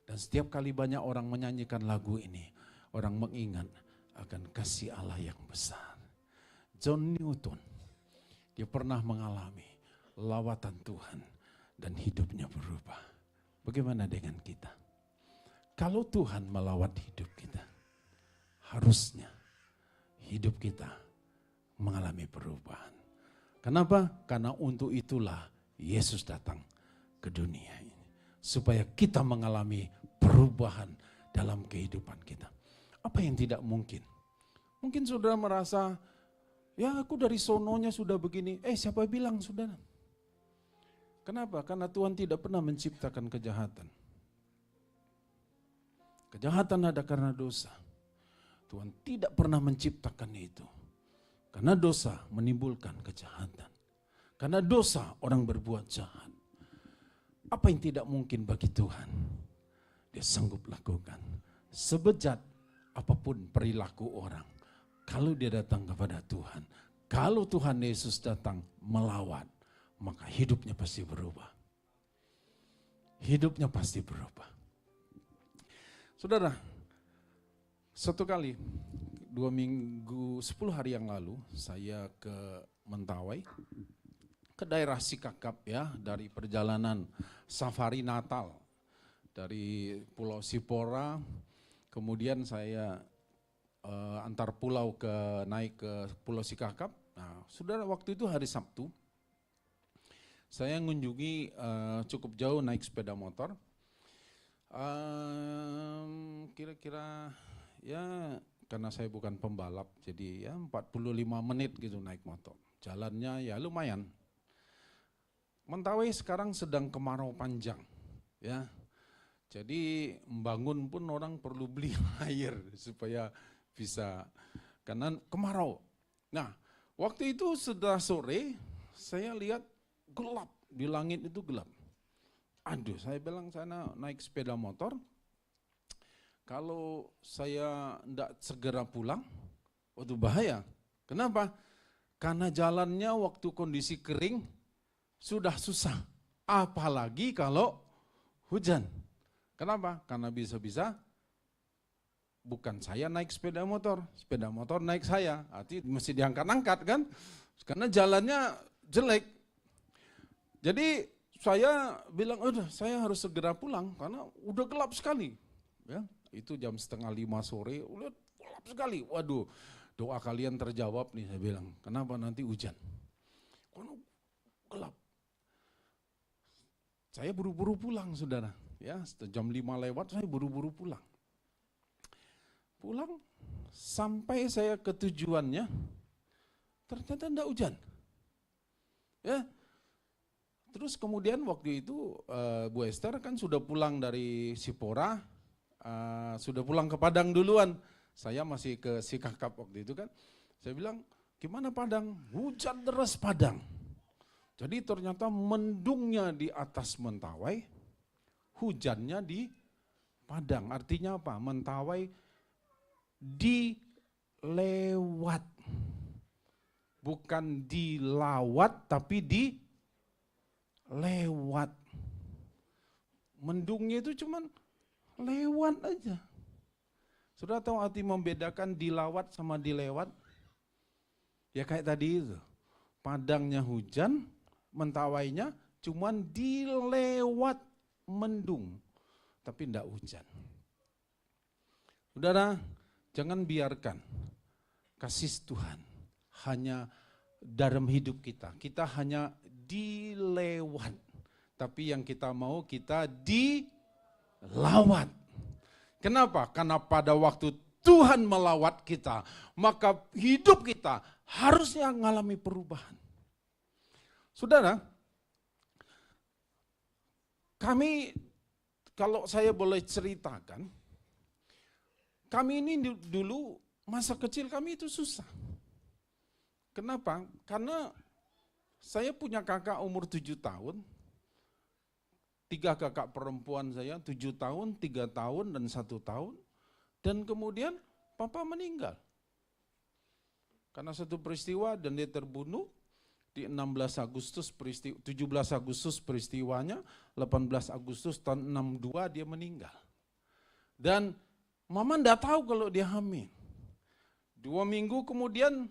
Dan setiap kali banyak orang menyanyikan lagu ini, orang mengingat akan kasih Allah yang besar. John Newton, dia pernah mengalami lawatan Tuhan dan hidupnya berubah. Bagaimana dengan kita? Kalau Tuhan melawat hidup kita, harusnya hidup kita mengalami perubahan. Kenapa? Karena untuk itulah Yesus datang ke dunia ini. Supaya kita mengalami perubahan dalam kehidupan kita. Apa yang tidak mungkin? Mungkin saudara merasa, ya aku dari sononya sudah begini. Siapa bilang saudara? Kenapa? Karena Tuhan tidak pernah menciptakan kejahatan. Kejahatan ada karena dosa. Tuhan tidak pernah menciptakan itu. Karena dosa menimbulkan kejahatan. Karena dosa orang berbuat jahat. Apa yang tidak mungkin bagi Tuhan? Dia sanggup lakukan. Sebejat apapun perilaku orang. Kalau dia datang kepada Tuhan. Kalau Tuhan Yesus datang melawat. Maka hidupnya pasti berubah. Hidupnya pasti berubah. Saudara, satu kali 10 hari yang lalu saya ke Mentawai, ke daerah Sikakap ya, dari perjalanan safari Natal dari Pulau Sipora, kemudian saya antar pulau naik ke Pulau Sikakap. Nah, saudara, waktu itu hari Sabtu, saya mengunjungi cukup jauh naik sepeda motor. Kira-kira ya karena saya bukan pembalap jadi ya 45 menit gitu naik motor. Jalannya ya lumayan. Mentawai sekarang sedang kemarau panjang ya. Jadi membangun pun orang perlu beli air supaya bisa karena kemarau. Nah, waktu itu sudah sore saya lihat gelap, di langit itu gelap. Aduh, saya bilang sana naik sepeda motor, kalau saya tidak segera pulang, waduh bahaya. Kenapa? Karena jalannya waktu kondisi kering sudah susah. Apalagi kalau hujan. Kenapa? Karena bisa-bisa bukan saya naik sepeda motor naik saya. Artinya mesti diangkat-angkat kan? Karena jalannya jelek. Jadi saya bilang, udah saya harus segera pulang karena udah gelap sekali. Ya, itu jam 4:30 sore, udah gelap sekali. Waduh, doa kalian terjawab nih saya bilang. Kenapa nanti hujan? Karena gelap. Saya buru-buru pulang saudara. Ya, jam 5 lewat saya buru-buru pulang. Pulang sampai saya ke tujuannya, ternyata enggak hujan. Ya. Terus kemudian waktu itu Bu Esther kan sudah pulang dari Sipora, sudah pulang ke Padang duluan. Saya masih ke Sikakap waktu itu kan. Saya bilang, gimana Padang? Hujan deras Padang. Jadi ternyata mendungnya di atas Mentawai, hujannya di Padang. Artinya apa? Mentawai dilewat. Bukan dilawat tapi dilewat. Mendungnya itu cuman lewat aja. Sudah tahu arti membedakan dilawat sama dilewat? Ya kayak tadi itu. Padangnya hujan, Mentawainya cuman dilewat mendung. Tapi enggak hujan. Saudara, jangan biarkan kasih Tuhan hanya dalam hidup kita. Kita hanya dilewat. Tapi yang kita mau kita dilawat. Kenapa? Karena pada waktu Tuhan melawat kita, maka hidup kita harusnya mengalami perubahan. Saudara, kami kalau saya boleh ceritakan, kami ini dulu masa kecil kami itu susah. Kenapa? Karena saya punya kakak umur 7 tahun, 3 kakak perempuan saya, 7 tahun, 3 tahun, dan 1 tahun. Dan kemudian papa meninggal. Karena satu peristiwa dan dia terbunuh di 17 Agustus peristiwanya, 18 Agustus tahun 62 dia meninggal. Dan mama enggak tahu kalau dia hamil. 2 minggu kemudian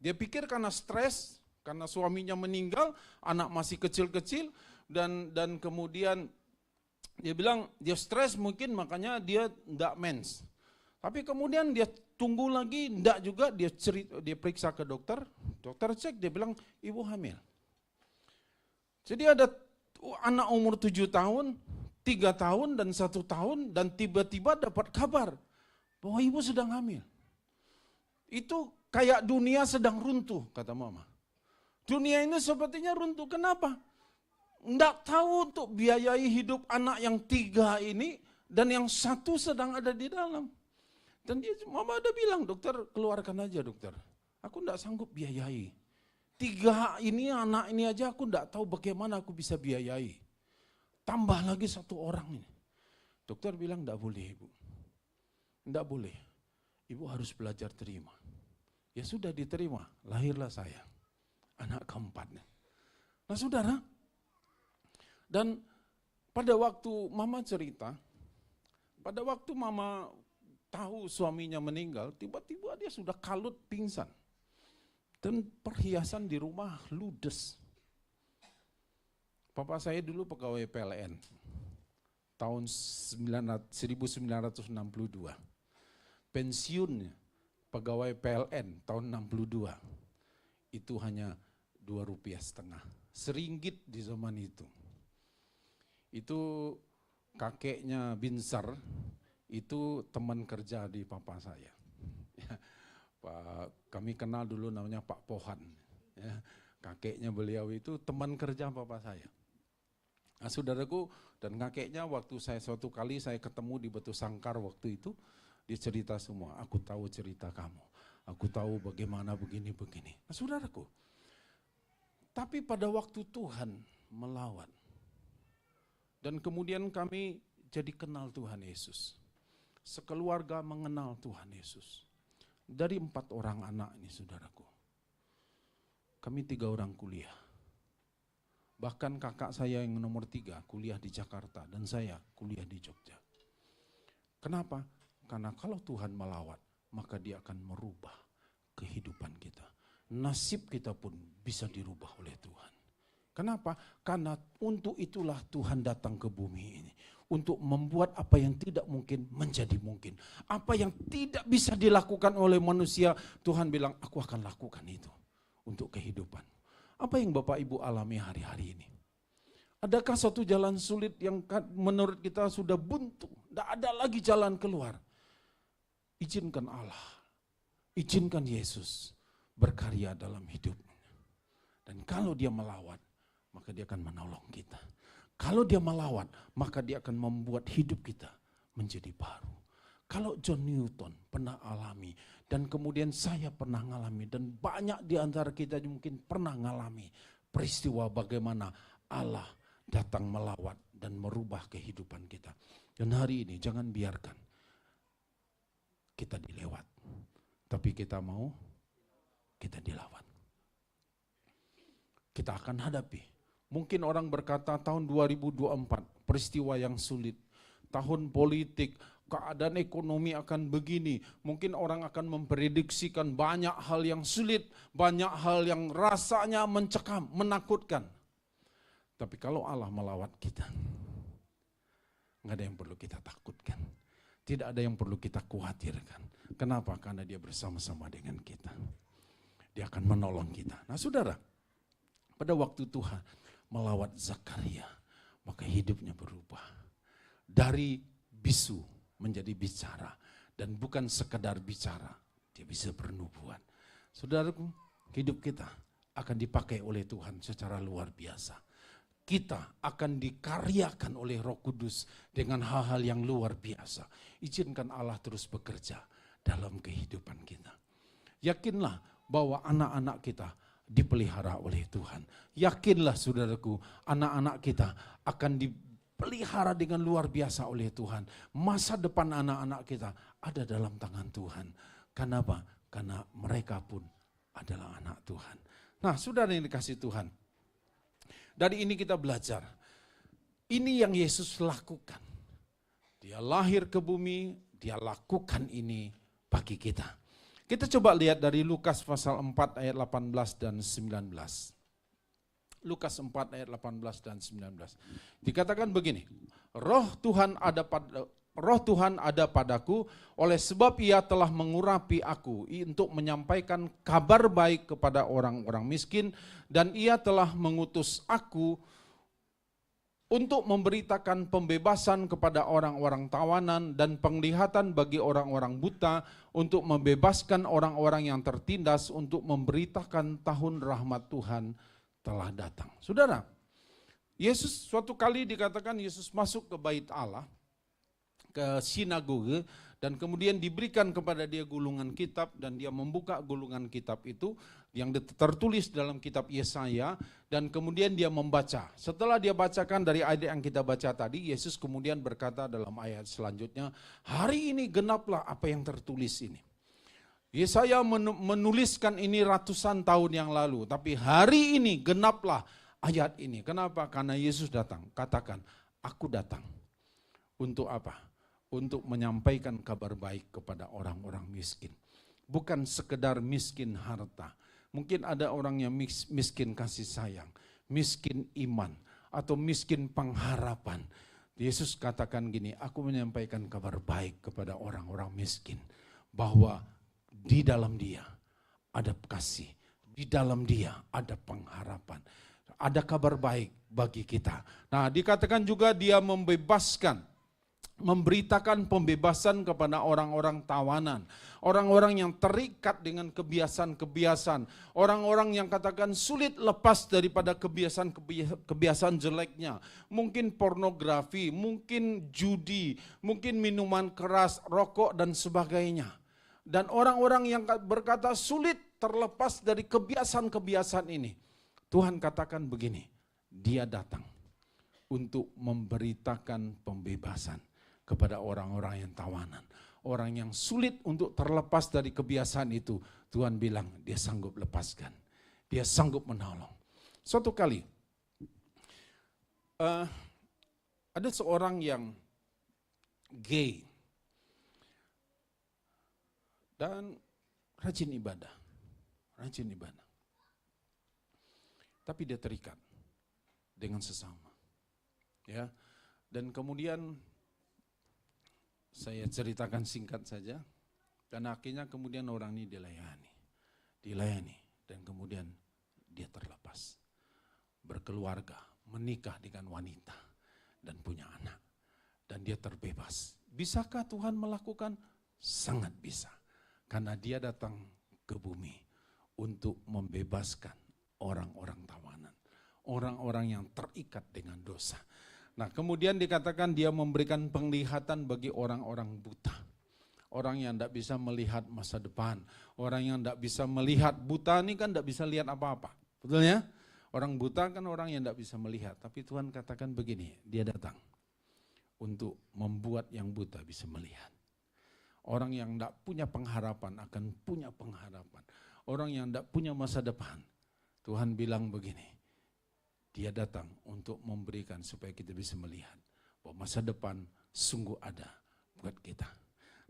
dia pikir karena stres, karena suaminya meninggal, anak masih kecil-kecil, dan kemudian dia bilang dia stres mungkin makanya dia enggak mens. Tapi kemudian dia tunggu lagi, enggak juga, dia periksa ke dokter cek, dia bilang ibu hamil. Jadi ada anak umur 7 tahun, 3 tahun, dan 1 tahun, dan tiba-tiba dapat kabar bahwa ibu sedang hamil. Itu kayak dunia sedang runtuh, kata mama. Dunia ini sepertinya runtuh, kenapa? Enggak tahu untuk biayai hidup anak yang 3 ini, dan yang 1 sedang ada di dalam. Dan mama udah bilang, dokter keluarkan aja dokter. Aku enggak sanggup biayai. 3 ini anak ini aja aku enggak tahu bagaimana aku bisa biayai. Tambah lagi 1 orang ini. Dokter bilang enggak boleh ibu. Enggak boleh. Ibu harus belajar terima. Ya sudah diterima, lahirlah saya. Anak keempat. Nah saudara, dan pada waktu mama cerita, pada waktu mama tahu suaminya meninggal, tiba-tiba dia sudah kalut pingsan. Dan perhiasan di rumah ludes. Papa saya dulu pegawai PLN, tahun 1962. Pensiunnya pegawai PLN tahun 62, itu hanya Rp2,50, RM1 di zaman itu. Itu kakeknya Binsar itu teman kerja di papa saya. Ya, kami kenal dulu namanya Pak Pohan. Ya, kakeknya beliau itu teman kerja papa saya. Nah, saudaraku, dan kakeknya waktu suatu kali saya ketemu di Batu Sangkar waktu itu, dia cerita semua, aku tahu cerita kamu, aku tahu bagaimana begini-begini. Nah, saudaraku, tapi pada waktu Tuhan melawan, dan kemudian kami jadi kenal Tuhan Yesus, sekeluarga mengenal Tuhan Yesus. Dari 4 orang anak ini, saudaraku, kami 3 orang kuliah. Bahkan kakak saya yang nomor 3 kuliah di Jakarta dan saya kuliah di Jogja. Kenapa? Karena kalau Tuhan melawat, maka dia akan merubah kehidupan kita. Nasib kita pun bisa dirubah oleh Tuhan. Kenapa? Karena untuk itulah Tuhan datang ke bumi ini. Untuk membuat apa yang tidak mungkin menjadi mungkin. Apa yang tidak bisa dilakukan oleh manusia, Tuhan bilang, aku akan lakukan itu untuk kehidupan. Apa yang Bapak Ibu alami hari-hari ini? Adakah satu jalan sulit yang menurut kita sudah buntu? Tidak ada lagi jalan keluar. Izinkan Allah, izinkan Yesus berkarya dalam hidupnya. Dan kalau dia melawat, maka dia akan menolong kita. Kalau dia melawat, maka dia akan membuat hidup kita menjadi baru. Kalau John Newton pernah alami, dan kemudian saya pernah ngalami, dan banyak di antara kita mungkin pernah ngalami peristiwa bagaimana Allah datang melawat dan merubah kehidupan kita. Dan hari ini jangan biarkan kita dilewat, tapi kita mau kita dilawan. Kita akan hadapi. Mungkin orang berkata tahun 2024 peristiwa yang sulit, tahun politik, keadaan ekonomi akan begini. Mungkin orang akan memprediksikan banyak hal yang sulit, banyak hal yang rasanya mencekam, menakutkan. Tapi kalau Allah melawat kita, nggak ada yang perlu kita takutkan. Tidak ada yang perlu kita khawatirkan. Kenapa? Karena dia bersama-sama dengan kita. Dia akan menolong kita. Nah, saudara, pada waktu Tuhan melawat Zakaria, maka hidupnya berubah. Dari bisu menjadi bicara. Dan bukan sekedar bicara, dia bisa bernubuat. Saudaraku, hidup kita akan dipakai oleh Tuhan secara luar biasa. Kita akan dikaryakan oleh Roh Kudus dengan hal-hal yang luar biasa. Izinkan Allah terus bekerja dalam kehidupan kita. Yakinlah bahwa anak-anak kita dipelihara oleh Tuhan. Yakinlah saudaraku, anak-anak kita akan dipelihara dengan luar biasa oleh Tuhan. Masa depan anak-anak kita ada dalam tangan Tuhan. Kenapa? Karena mereka pun adalah anak Tuhan. Nah, saudara yang dikasih Tuhan, dari ini kita belajar. Ini yang Yesus lakukan. Dia lahir ke bumi, dia lakukan ini bagi kita. Kita coba lihat dari Lukas pasal 4 ayat 18 dan 19. Lukas 4 ayat 18 dan 19. Dikatakan begini, Roh Tuhan ada padaku, oleh sebab ia telah mengurapi aku untuk menyampaikan kabar baik kepada orang-orang miskin, dan ia telah mengutus aku untuk memberitakan pembebasan kepada orang-orang tawanan dan penglihatan bagi orang-orang buta, untuk membebaskan orang-orang yang tertindas, untuk memberitakan tahun rahmat Tuhan telah datang. Saudara, Yesus suatu kali dikatakan Yesus masuk ke bait Allah, ke sinagoge, dan kemudian diberikan kepada dia gulungan kitab, dan dia membuka gulungan kitab itu yang tertulis dalam kitab Yesaya, dan kemudian dia membaca. Setelah dia bacakan dari ayat yang kita baca tadi, Yesus kemudian berkata dalam ayat selanjutnya, hari ini genaplah apa yang tertulis ini. Yesaya menuliskan ini ratusan tahun yang lalu, tapi hari ini genaplah ayat ini. Kenapa? Karena Yesus datang. Katakan, aku datang. Untuk apa? Untuk menyampaikan kabar baik kepada orang-orang miskin. Bukan sekedar miskin harta. Mungkin ada orang yang miskin kasih sayang, miskin iman, atau miskin pengharapan. Yesus katakan gini, aku menyampaikan kabar baik kepada orang-orang miskin. Bahwa di dalam dia ada kasih, di dalam dia ada pengharapan. ada kabar baik bagi kita. Nah, dikatakan juga dia membebaskan, memberitakan pembebasan kepada orang-orang tawanan, orang-orang yang terikat dengan kebiasaan-kebiasaan, orang-orang yang katakan sulit lepas daripada kebiasaan jeleknya, mungkin pornografi, mungkin judi, mungkin minuman keras, rokok dan sebagainya. Dan orang-orang yang berkata sulit terlepas dari kebiasaan-kebiasaan ini, Tuhan katakan begini, dia datang untuk memberitakan pembebasan kepada orang-orang yang tawanan. Orang yang sulit untuk terlepas dari kebiasaan itu, Tuhan bilang dia sanggup lepaskan. Dia sanggup menolong. Suatu kali, ada seorang yang gay dan rajin ibadah. Tapi dia terikat dengan sesama. Ya. Dan kemudian saya ceritakan singkat saja, dan akhirnya kemudian orang ini dilayani, dan kemudian dia terlepas, berkeluarga, menikah dengan wanita, dan punya anak, dan dia terbebas. Bisakah Tuhan melakukan? Sangat bisa, karena dia datang ke bumi untuk membebaskan orang-orang tawanan, orang-orang yang terikat dengan dosa. Nah, kemudian dikatakan dia memberikan penglihatan bagi orang-orang buta. Orang yang tidak bisa melihat masa depan. Orang yang tidak bisa melihat, buta ini kan tidak bisa lihat apa-apa. Betul ya? Orang buta kan orang yang tidak bisa melihat. Tapi Tuhan katakan begini, dia datang untuk membuat yang buta bisa melihat. Orang yang tidak punya pengharapan akan punya pengharapan. Orang yang tidak punya masa depan, Tuhan bilang begini, dia datang untuk memberikan supaya kita bisa melihat bahwa masa depan sungguh ada buat kita.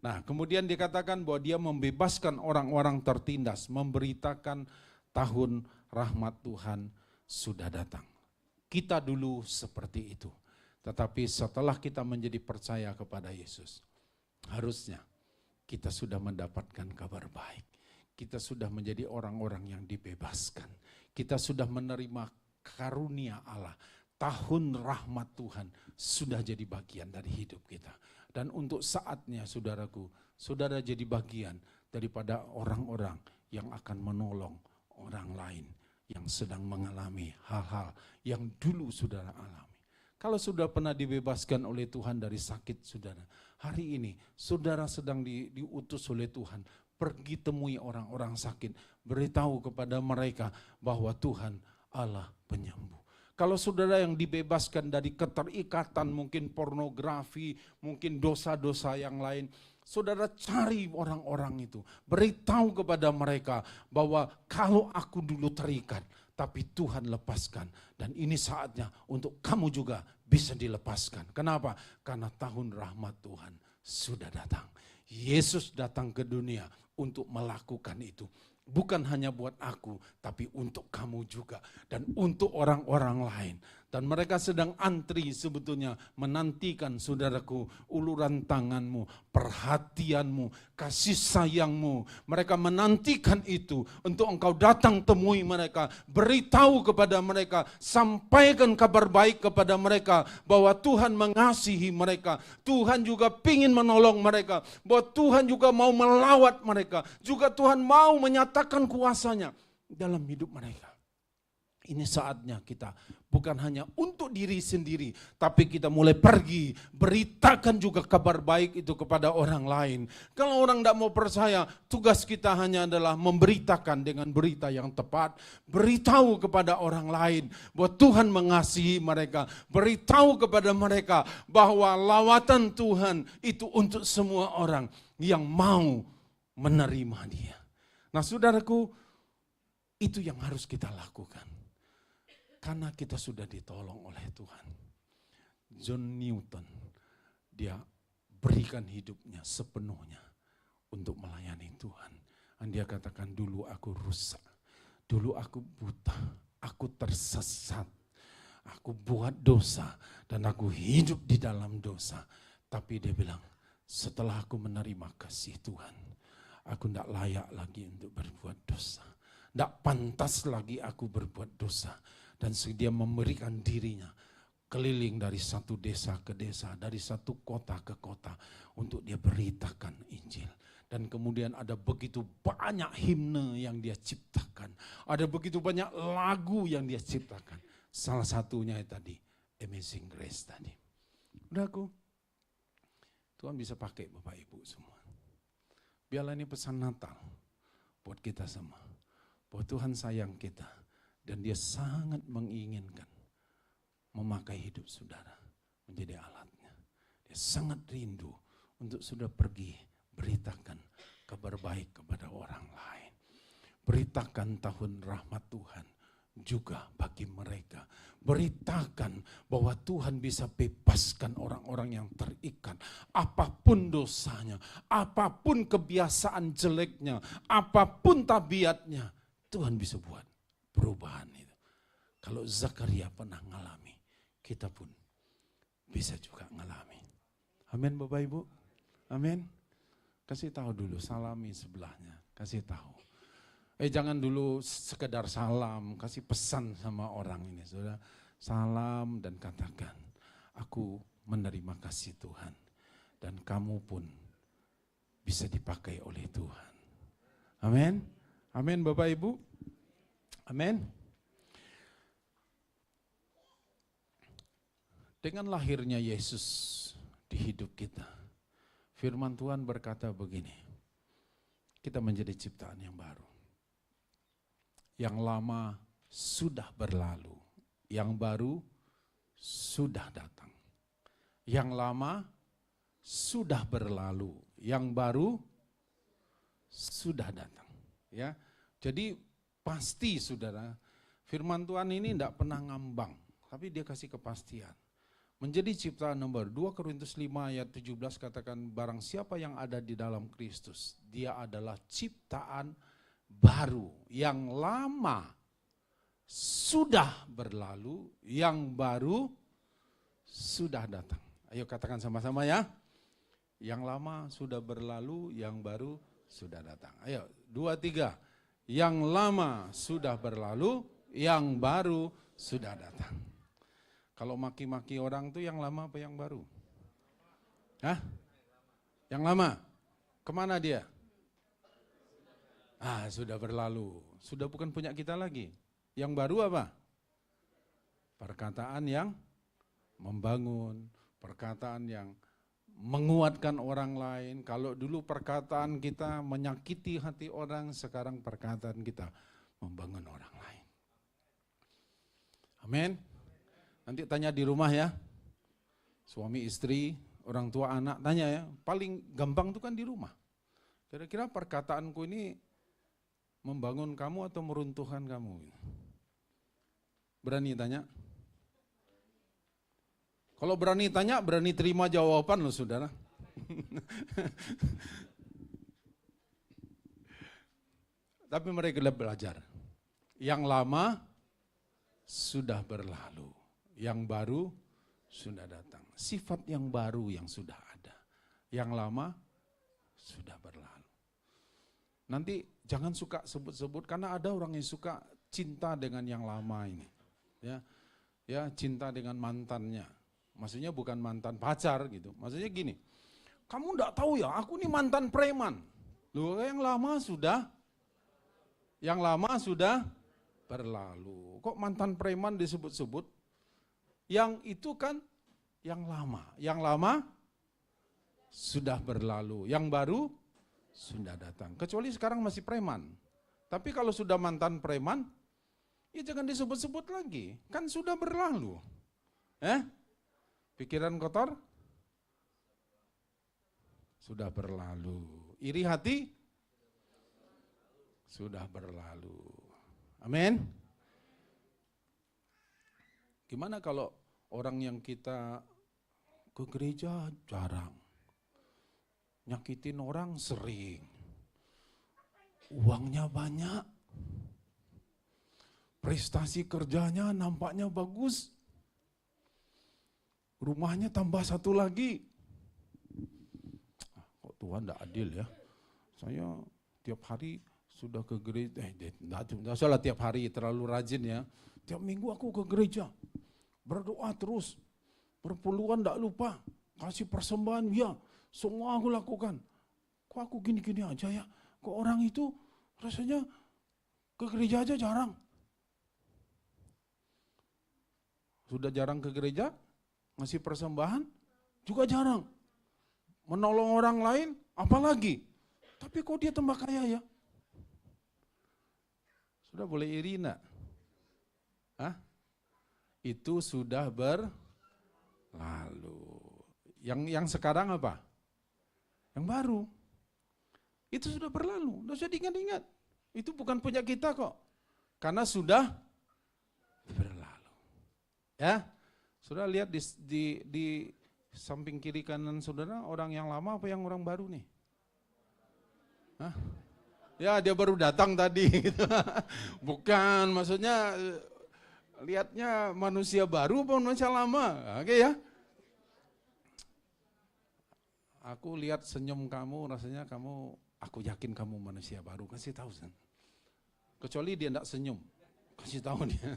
Nah, kemudian dikatakan bahwa dia membebaskan orang-orang tertindas, memberitakan tahun rahmat Tuhan sudah datang. Kita dulu seperti itu, tetapi setelah kita menjadi percaya kepada Yesus, harusnya kita sudah mendapatkan kabar baik. Kita sudah menjadi orang-orang yang dibebaskan. Kita sudah menerima karunia Allah, tahun rahmat Tuhan sudah jadi bagian dari hidup kita. Dan untuk saatnya saudaraku, saudara jadi bagian daripada orang-orang yang akan menolong orang lain yang sedang mengalami hal-hal yang dulu saudara alami. Kalau sudah pernah dibebaskan oleh Tuhan dari sakit saudara, hari ini saudara sedang diutus oleh Tuhan, pergi temui orang-orang sakit, beritahu kepada mereka bahwa Tuhan Allah penyembuh. Kalau saudara yang dibebaskan dari keterikatan, mungkin pornografi, mungkin dosa-dosa yang lain, saudara cari orang-orang itu, beritahu kepada mereka bahwa kalau aku dulu terikat, tapi Tuhan lepaskan, dan ini saatnya untuk kamu juga bisa dilepaskan. Kenapa? Karena tahun rahmat Tuhan sudah datang. Yesus datang ke dunia untuk melakukan itu. Bukan hanya buat aku, tapi untuk kamu juga. Dan untuk orang-orang lain. Dan mereka sedang antri sebetulnya menantikan saudaraku uluran tanganmu, perhatianmu, kasih sayangmu. Mereka menantikan itu untuk engkau datang temui mereka. Beritahu kepada mereka, sampaikan kabar baik kepada mereka bahwa Tuhan mengasihi mereka. Tuhan juga ingin menolong mereka. Bahwa Tuhan juga mau melawat mereka. Juga Tuhan mau menyatakan kuasanya dalam hidup mereka. Ini saatnya kita bukan hanya untuk diri sendiri, tapi kita mulai pergi, beritakan juga kabar baik itu kepada orang lain. Kalau orang tidak mau percaya, tugas kita hanya adalah memberitakan dengan berita yang tepat. Beritahu kepada orang lain bahwa Tuhan mengasihi mereka. Beritahu kepada mereka bahwa lawatan Tuhan itu untuk semua orang yang mau menerima dia. Nah saudaraku, itu yang harus kita lakukan. Karena kita sudah ditolong oleh Tuhan. John Newton, dia berikan hidupnya sepenuhnya untuk melayani Tuhan. Dan dia katakan, dulu aku rusak, dulu aku buta, aku tersesat, aku buat dosa, dan aku hidup di dalam dosa. Tapi dia bilang, setelah aku menerima kasih Tuhan, aku tidak layak lagi untuk berbuat dosa. Tidak pantas lagi aku berbuat dosa. Dan dia memberikan dirinya keliling dari satu desa ke desa, dari satu kota ke kota untuk dia beritakan Injil. Dan kemudian ada begitu banyak himne yang dia ciptakan. Ada begitu banyak lagu yang dia ciptakan. Salah satunya tadi, Amazing Grace tadi. Udah Tuhan bisa pakai Bapak Ibu semua. Biarlah ini pesan Natal buat kita semua. Bahwa Tuhan sayang kita dan dia sangat menginginkan memakai hidup saudara menjadi alatnya. Dia sangat rindu untuk sudah pergi beritakan kabar baik kepada orang lain. Beritakan tahun rahmat Tuhan juga bagi mereka. Beritakan bahwa Tuhan bisa bebaskan orang-orang yang terikat. Apapun dosanya, apapun kebiasaan jeleknya, apapun tabiatnya, Tuhan bisa buat perubahan itu. Kalau Zakaria pernah ngalami, kita pun bisa juga ngalami. Amin Bapak Ibu. Amin. Kasih tahu dulu, salami sebelahnya, kasih tahu. Jangan dulu sekedar salam, kasih pesan sama orang ini. Saudara, salam dan katakan, aku menerima kasih Tuhan. Dan kamu pun bisa dipakai oleh Tuhan. Amin. Amin Bapak Ibu. Amin. Dengan lahirnya Yesus di hidup kita, firman Tuhan berkata begini, kita menjadi ciptaan yang baru. Yang lama sudah berlalu, yang baru sudah datang. Yang lama sudah berlalu, yang baru sudah datang. Ya, jadi pasti saudara, firman Tuhan ini tidak pernah ngambang, tapi dia kasih kepastian. Menjadi ciptaan yang baru. 2 Korintus 5 ayat 17 katakan, barang siapa yang ada di dalam Kristus, dia adalah ciptaan baru. Yang lama sudah berlalu, yang baru sudah datang. Ayo katakan sama-sama ya. Yang lama sudah berlalu, yang baru sudah datang. Ayo 2, 3. Yang lama sudah berlalu, yang baru sudah datang. Kalau maki-maki orang tuh yang lama apa yang baru? Hah? Yang lama? Kemana dia? Sudah berlalu. Sudah bukan punya kita lagi. Yang baru apa? Perkataan yang membangun, perkataan yang menguatkan orang lain. Kalau dulu perkataan kita menyakiti hati orang, sekarang perkataan kita membangun orang lain. Amin. Nanti tanya di rumah ya, suami istri, orang tua anak, tanya ya, paling gampang itu kan di rumah. Kira-kira perkataanku ini membangun kamu atau meruntuhkan kamu? Berani tanya? Kalau berani tanya, berani terima jawaban loh saudara. Tapi mereka belajar, yang lama sudah berlalu. Yang baru sudah datang. Sifat yang baru yang sudah ada. Yang lama sudah berlalu. Nanti jangan suka sebut-sebut, karena ada orang yang suka cinta dengan yang lama ini. Ya, cinta dengan mantannya. Maksudnya bukan mantan pacar gitu. Maksudnya gini, kamu enggak tahu ya, aku ini mantan preman. Loh, yang lama sudah berlalu. Kok mantan preman disebut-sebut? Yang itu kan yang lama sudah berlalu, yang baru sudah datang. Kecuali sekarang masih preman. Tapi kalau sudah mantan preman, ya jangan disebut-sebut lagi, kan sudah berlalu. Pikiran kotor sudah berlalu. Iri hati sudah berlalu. Amin. Gimana kalau orang yang kita ke gereja jarang, nyakitin orang sering, uangnya banyak, prestasi kerjanya nampaknya bagus, rumahnya tambah satu lagi. Kok Tuhan tidak adil ya? Saya tiap hari Sudah ke gereja, tidak salah tiap hari terlalu rajin ya. Tiap minggu aku ke gereja, berdoa terus, berpuluhan tidak lupa, kasih persembahan ya, semua aku lakukan. Kok aku gini-gini aja ya? Kok orang itu rasanya ke gereja aja jarang. Sudah jarang ke gereja, ngasih persembahan juga jarang. Menolong orang lain apalagi. Tapi kok dia tambah kaya ya? Sudah boleh iri enggak? Hah? Itu sudah berlalu. Yang sekarang apa? Yang baru. Itu sudah berlalu, tidak usah diingat-ingat. Itu bukan punya kita kok. Karena sudah berlalu. Ya, sudah lihat di samping kiri kanan saudara, orang yang lama apa yang orang baru nih? Hah? Ya dia baru datang tadi. Gitu. Bukan, maksudnya lihatnya manusia baru apa manusia lama. Oke ya. Aku lihat senyum kamu, rasanya aku yakin kamu manusia baru. Kasih tahu. Kecuali dia tidak senyum. Kasih tahu dia.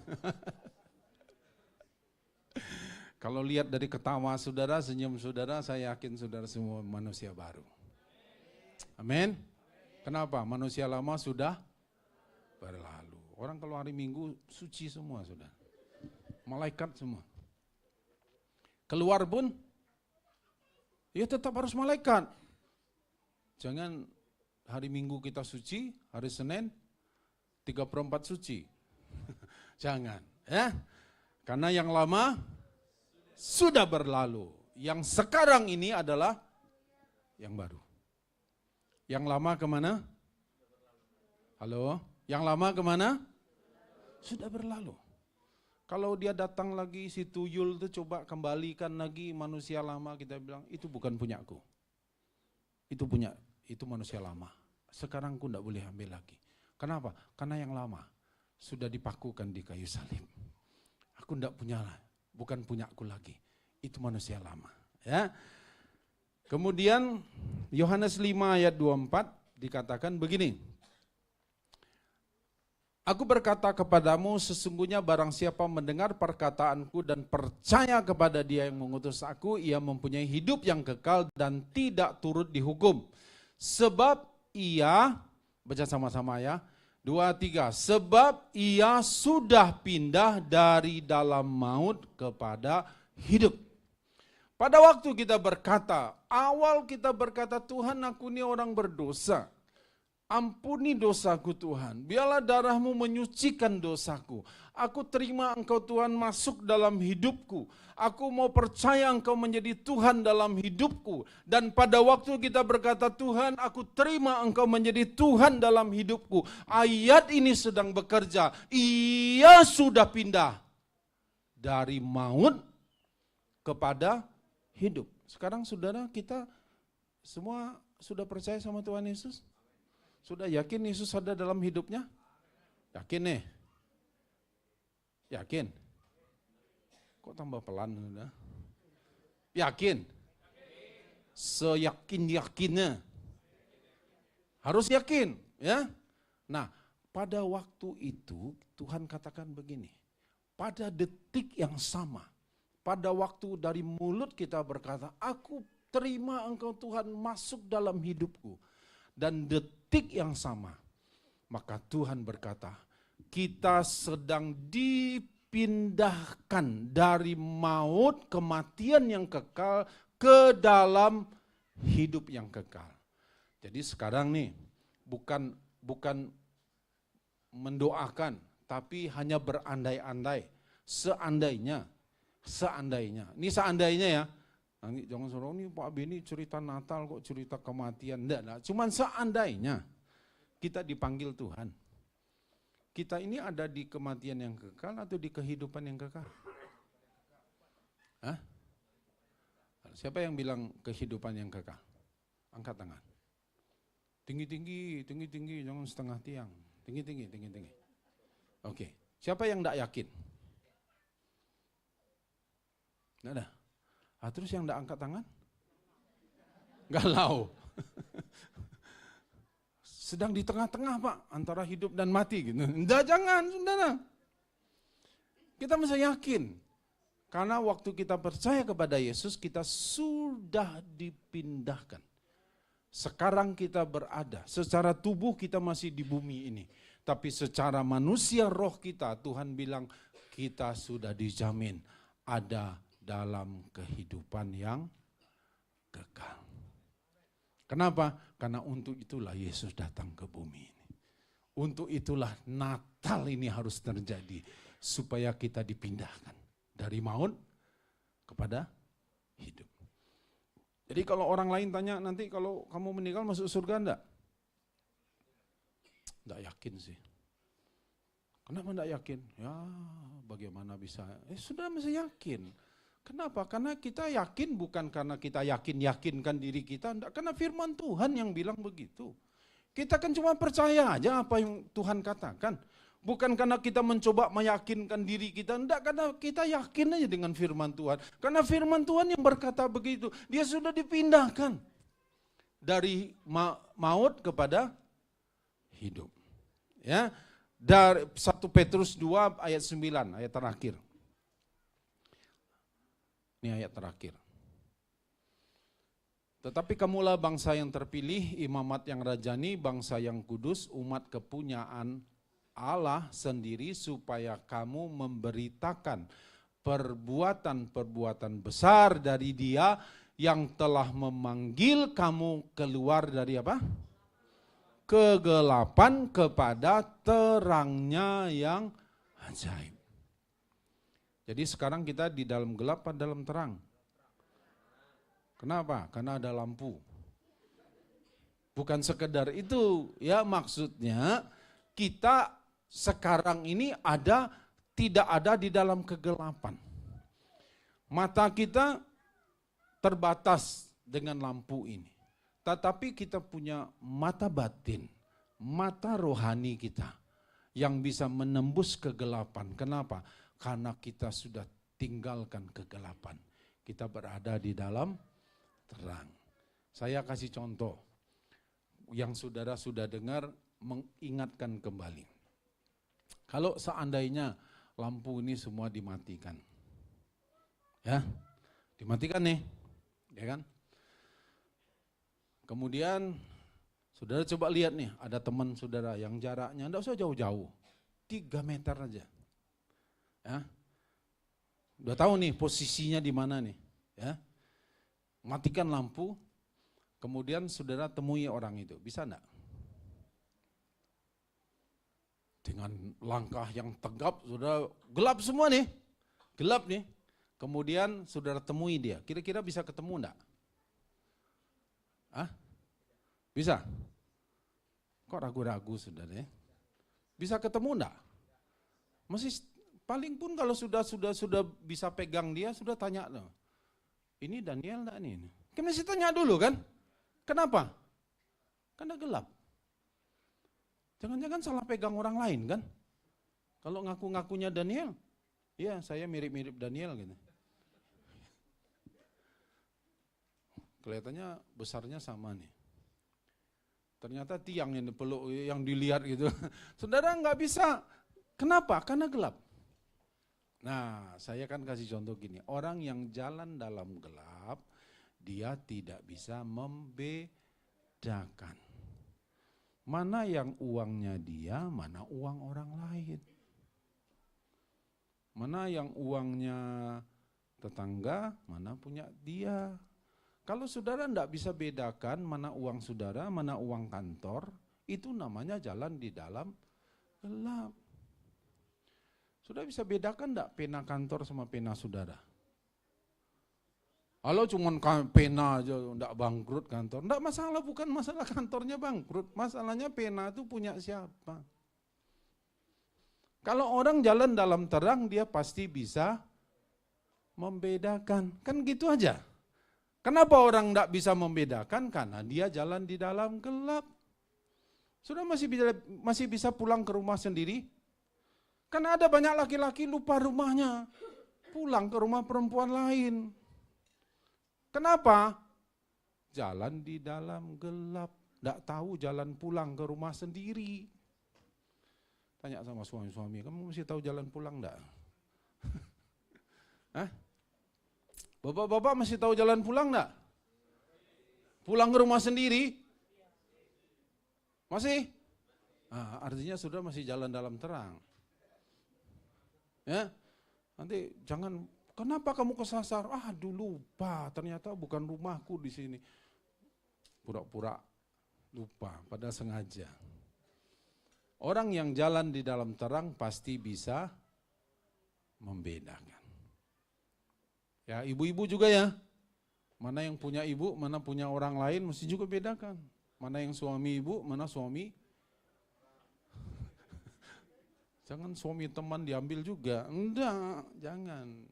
Kalau lihat dari ketawa saudara, senyum saudara, saya yakin saudara semua manusia baru. Amin. Kenapa? Manusia lama sudah berlalu. Orang kalau hari Minggu suci semua saudara. Malaikat semua. Keluar pun, ya tetap harus malaikat. Jangan hari Minggu kita suci, hari Senin 3/4 suci. Jangan, ya. Karena yang lama sudah berlalu. Yang sekarang ini adalah yang baru. Yang lama kemana? Halo? Yang lama kemana? Sudah berlalu. Kalau dia datang lagi si tuyul itu coba kembalikan lagi manusia lama, kita bilang itu bukan punyaku. Itu manusia lama. Sekarang aku tidak boleh ambil lagi. Kenapa? Karena yang lama sudah dipakukan di kayu salib. Aku tidak punya, bukan punyaku lagi. Itu manusia lama. Ya. Kemudian Yohanes 5 ayat 24 dikatakan begini. Aku berkata kepadamu, sesungguhnya barang siapa mendengar perkataanku dan percaya kepada dia yang mengutus aku, ia mempunyai hidup yang kekal dan tidak turut dihukum. Sebab ia, baca sama-sama ya, 2, 3, sebab ia sudah pindah dari dalam maut kepada hidup. Pada waktu kita berkata, awal kita berkata, Tuhan aku ini orang berdosa. Ampuni dosaku Tuhan, biarlah darahmu menyucikan dosaku. Aku terima Engkau Tuhan masuk dalam hidupku. Aku mau percaya Engkau menjadi Tuhan dalam hidupku. Dan pada waktu kita berkata, Tuhan aku terima Engkau menjadi Tuhan dalam hidupku. Ayat ini sedang bekerja, ia sudah pindah dari maut kepada hidup. Sekarang saudara kita semua sudah percaya sama Tuhan Yesus? Sudah yakin Yesus ada dalam hidupnya? Yakin nih? Yakin? Kok tambah pelan? Sudah? Yakin? Seyakin-yakinnya. Harus yakin, ya. Nah, pada waktu itu Tuhan katakan begini. Pada detik yang sama, pada waktu dari mulut kita berkata, aku terima Engkau Tuhan masuk dalam hidupku. Dan detik yang sama, maka Tuhan berkata, kita sedang dipindahkan dari maut, kematian yang kekal, ke dalam hidup yang kekal. Jadi sekarang nih, bukan mendoakan, tapi hanya berandai-andai. Seandainya, ini seandainya ya, nanti jangan suruh ini Pak Beni cerita Natal kok cerita kematian. Enggak. Cuman seandainya kita dipanggil Tuhan. Kita ini ada di kematian yang kekal atau di kehidupan yang kekal? Hah? Siapa yang bilang kehidupan yang kekal? Angkat tangan. Tinggi-tinggi, jangan setengah tiang. Tinggi-tinggi. Oke. Siapa yang enggak yakin? Enggak ada. Terus yang enggak angkat tangan? Galau. sedang di tengah-tengah Pak, antara hidup dan mati gitu. Enggak, jangan, saudara. Kita mesti yakin, karena waktu kita percaya kepada Yesus, kita sudah dipindahkan. Sekarang kita berada, secara tubuh kita masih di bumi ini. Tapi secara manusia roh kita, Tuhan bilang kita sudah dijamin ada dalam kehidupan yang kekal. Kenapa? Karena untuk itulah Yesus datang ke bumi ini. Untuk itulah Natal ini harus terjadi. Supaya kita dipindahkan dari maut kepada hidup. Jadi kalau orang lain tanya, nanti kalau kamu meninggal masuk surga enggak? Enggak yakin sih. Kenapa enggak yakin? Ya bagaimana bisa? Sudah mesti yakin. Kenapa? Karena kita yakin bukan karena kita yakinkan diri kita, enggak, karena firman Tuhan yang bilang begitu. Kita kan cuma percaya aja apa yang Tuhan katakan. Bukan karena kita mencoba meyakinkan diri kita, enggak, karena kita yakin aja dengan firman Tuhan. Karena firman Tuhan yang berkata begitu, dia sudah dipindahkan dari maut kepada hidup. Ya, dari 1 Petrus 2 ayat 9, ayat terakhir. Ini ayat terakhir. Tetapi kamulah bangsa yang terpilih, imamat yang rajani, bangsa yang kudus, umat kepunyaan Allah sendiri, supaya kamu memberitakan perbuatan-perbuatan besar dari Dia yang telah memanggil kamu keluar dari apa? Kegelapan kepada terangnya yang ajaib. Jadi sekarang kita di dalam gelap atau dalam terang? Kenapa? Karena ada lampu. Bukan sekedar itu, ya, maksudnya kita sekarang ini tidak ada di dalam kegelapan. Mata kita terbatas dengan lampu ini. Tetapi kita punya mata batin, mata rohani kita yang bisa menembus kegelapan. Kenapa? Karena kita sudah tinggalkan kegelapan. Kita berada di dalam terang. Saya kasih contoh yang saudara sudah dengar, mengingatkan kembali. Kalau seandainya lampu ini semua dimatikan, ya, dimatikan nih, ya kan? Kemudian saudara coba lihat nih, ada teman saudara yang jaraknya enggak usah jauh-jauh, 3 meter aja, ya, udah tahu nih posisinya di mana nih, ya, matikan lampu, kemudian saudara temui orang itu, bisa enggak? Dengan langkah yang tegap, saudara, gelap semua nih, gelap nih. Kemudian saudara temui dia, kira-kira bisa ketemu enggak? Hah? Bisa? Kok ragu-ragu saudara ya? Bisa ketemu enggak? Masih paling pun kalau sudah bisa pegang dia, sudah tanya loh. Ini Daniel enggak nih? Kan mesti tanya dulu kan? Kenapa? Karena gelap. Jangan-jangan salah pegang orang lain kan? Kalau ngaku-ngakunya Daniel, ya saya mirip-mirip Daniel gitu. Kelihatannya besarnya sama nih. Ternyata tiang yang dipeluk, yang dilihat gitu. Saudara nggak bisa. Kenapa? Karena gelap. Nah, saya kan kasih contoh gini. Orang yang jalan dalam gelap, dia tidak bisa membedakan. Mana yang uangnya dia, mana uang orang lain. Mana yang uangnya tetangga, mana punya dia. Kalau saudara tidak bisa bedakan mana uang saudara, mana uang kantor, itu namanya jalan di dalam gelap. Saudara bisa bedakan tidak pena kantor sama pena saudara? Kalau cuma pena aja enggak bangkrut kantor, enggak masalah, bukan masalah kantornya bangkrut, masalahnya pena itu punya siapa. Kalau orang jalan dalam terang, dia pasti bisa membedakan, kan gitu aja. Kenapa orang enggak bisa membedakan? Karena dia jalan di dalam gelap. Sudah masih bisa pulang ke rumah sendiri? Karena ada banyak laki-laki lupa rumahnya, pulang ke rumah perempuan lain. Kenapa? Jalan di dalam gelap. Tidak tahu jalan pulang ke rumah sendiri. Tanya sama suami-suami, kamu mesti tahu jalan pulang enggak? Hah? Bapak-bapak masih tahu jalan pulang enggak? Pulang ke rumah sendiri? Masih? Nah, artinya sudah masih jalan dalam terang. Ya, nanti jangan, kenapa kamu kesasar? Aduh lupa, ternyata bukan rumahku di sini. Pura-pura lupa, padahal sengaja. Orang yang jalan di dalam terang pasti bisa membedakan. Ya, ibu-ibu juga ya. Mana yang punya ibu, mana punya orang lain, mesti juga bedakan. Mana yang suami ibu, mana suami. Jangan suami teman diambil juga. Enggak, jangan.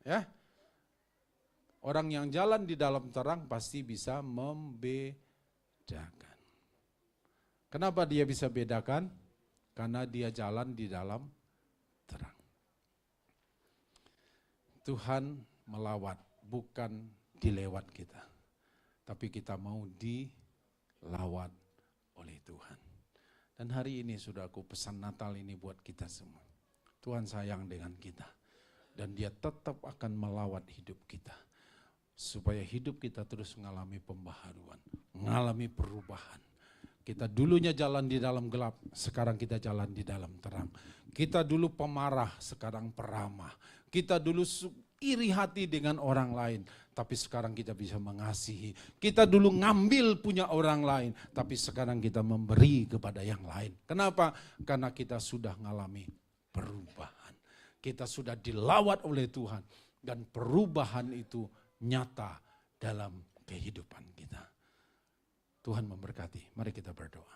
Ya. Orang yang jalan di dalam terang pasti bisa membedakan. Kenapa dia bisa bedakan? Karena dia jalan di dalam terang. Tuhan melawat, bukan dilewat kita. Tapi kita mau dilawat oleh Tuhan. Dan hari ini saudaraku, pesan Natal ini buat kita semua. Tuhan sayang dengan kita. Dan dia tetap akan melawat hidup kita. Supaya hidup kita terus mengalami pembaharuan, mengalami perubahan. Kita dulunya jalan di dalam gelap, sekarang kita jalan di dalam terang. Kita dulu pemarah, sekarang peramah. Kita dulu iri hati dengan orang lain, tapi sekarang kita bisa mengasihi. Kita dulu ngambil punya orang lain, tapi sekarang kita memberi kepada yang lain. Kenapa? Karena kita sudah mengalami perubahan. Kita sudah dilawat oleh Tuhan, dan perubahan itu nyata dalam kehidupan kita. Tuhan memberkati. Mari kita berdoa.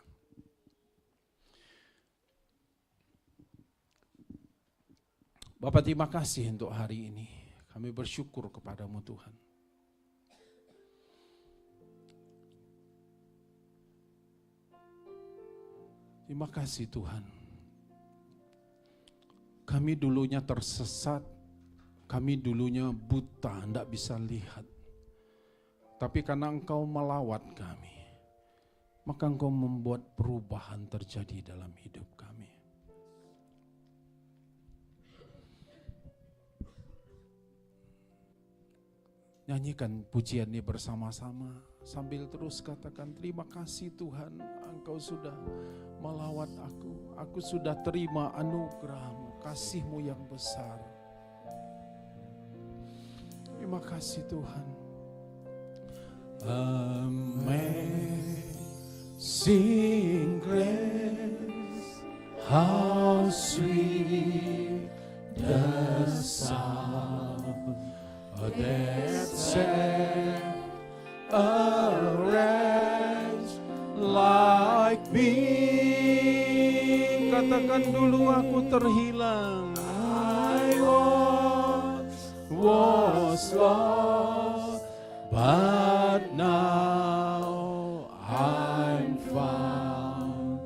Bapak, terima kasih untuk hari ini. Kami bersyukur kepadamu Tuhan. Terima kasih Tuhan. Kami dulunya tersesat. Kami dulunya buta, tidak bisa lihat. Tapi karena Engkau melawat kami, maka Engkau membuat perubahan terjadi dalam hidup kami. Nyanyikan pujian ini bersama-sama, sambil terus katakan, terima kasih Tuhan, Engkau sudah melawat aku. Aku sudah terima anugerah-Mu, kasih-Mu yang besar. Terima kasih Tuhan. Amazing grace, how sweet the sound that saved a wretch like me. Katakan dulu, aku terhilang. I was lost, but now I'm found.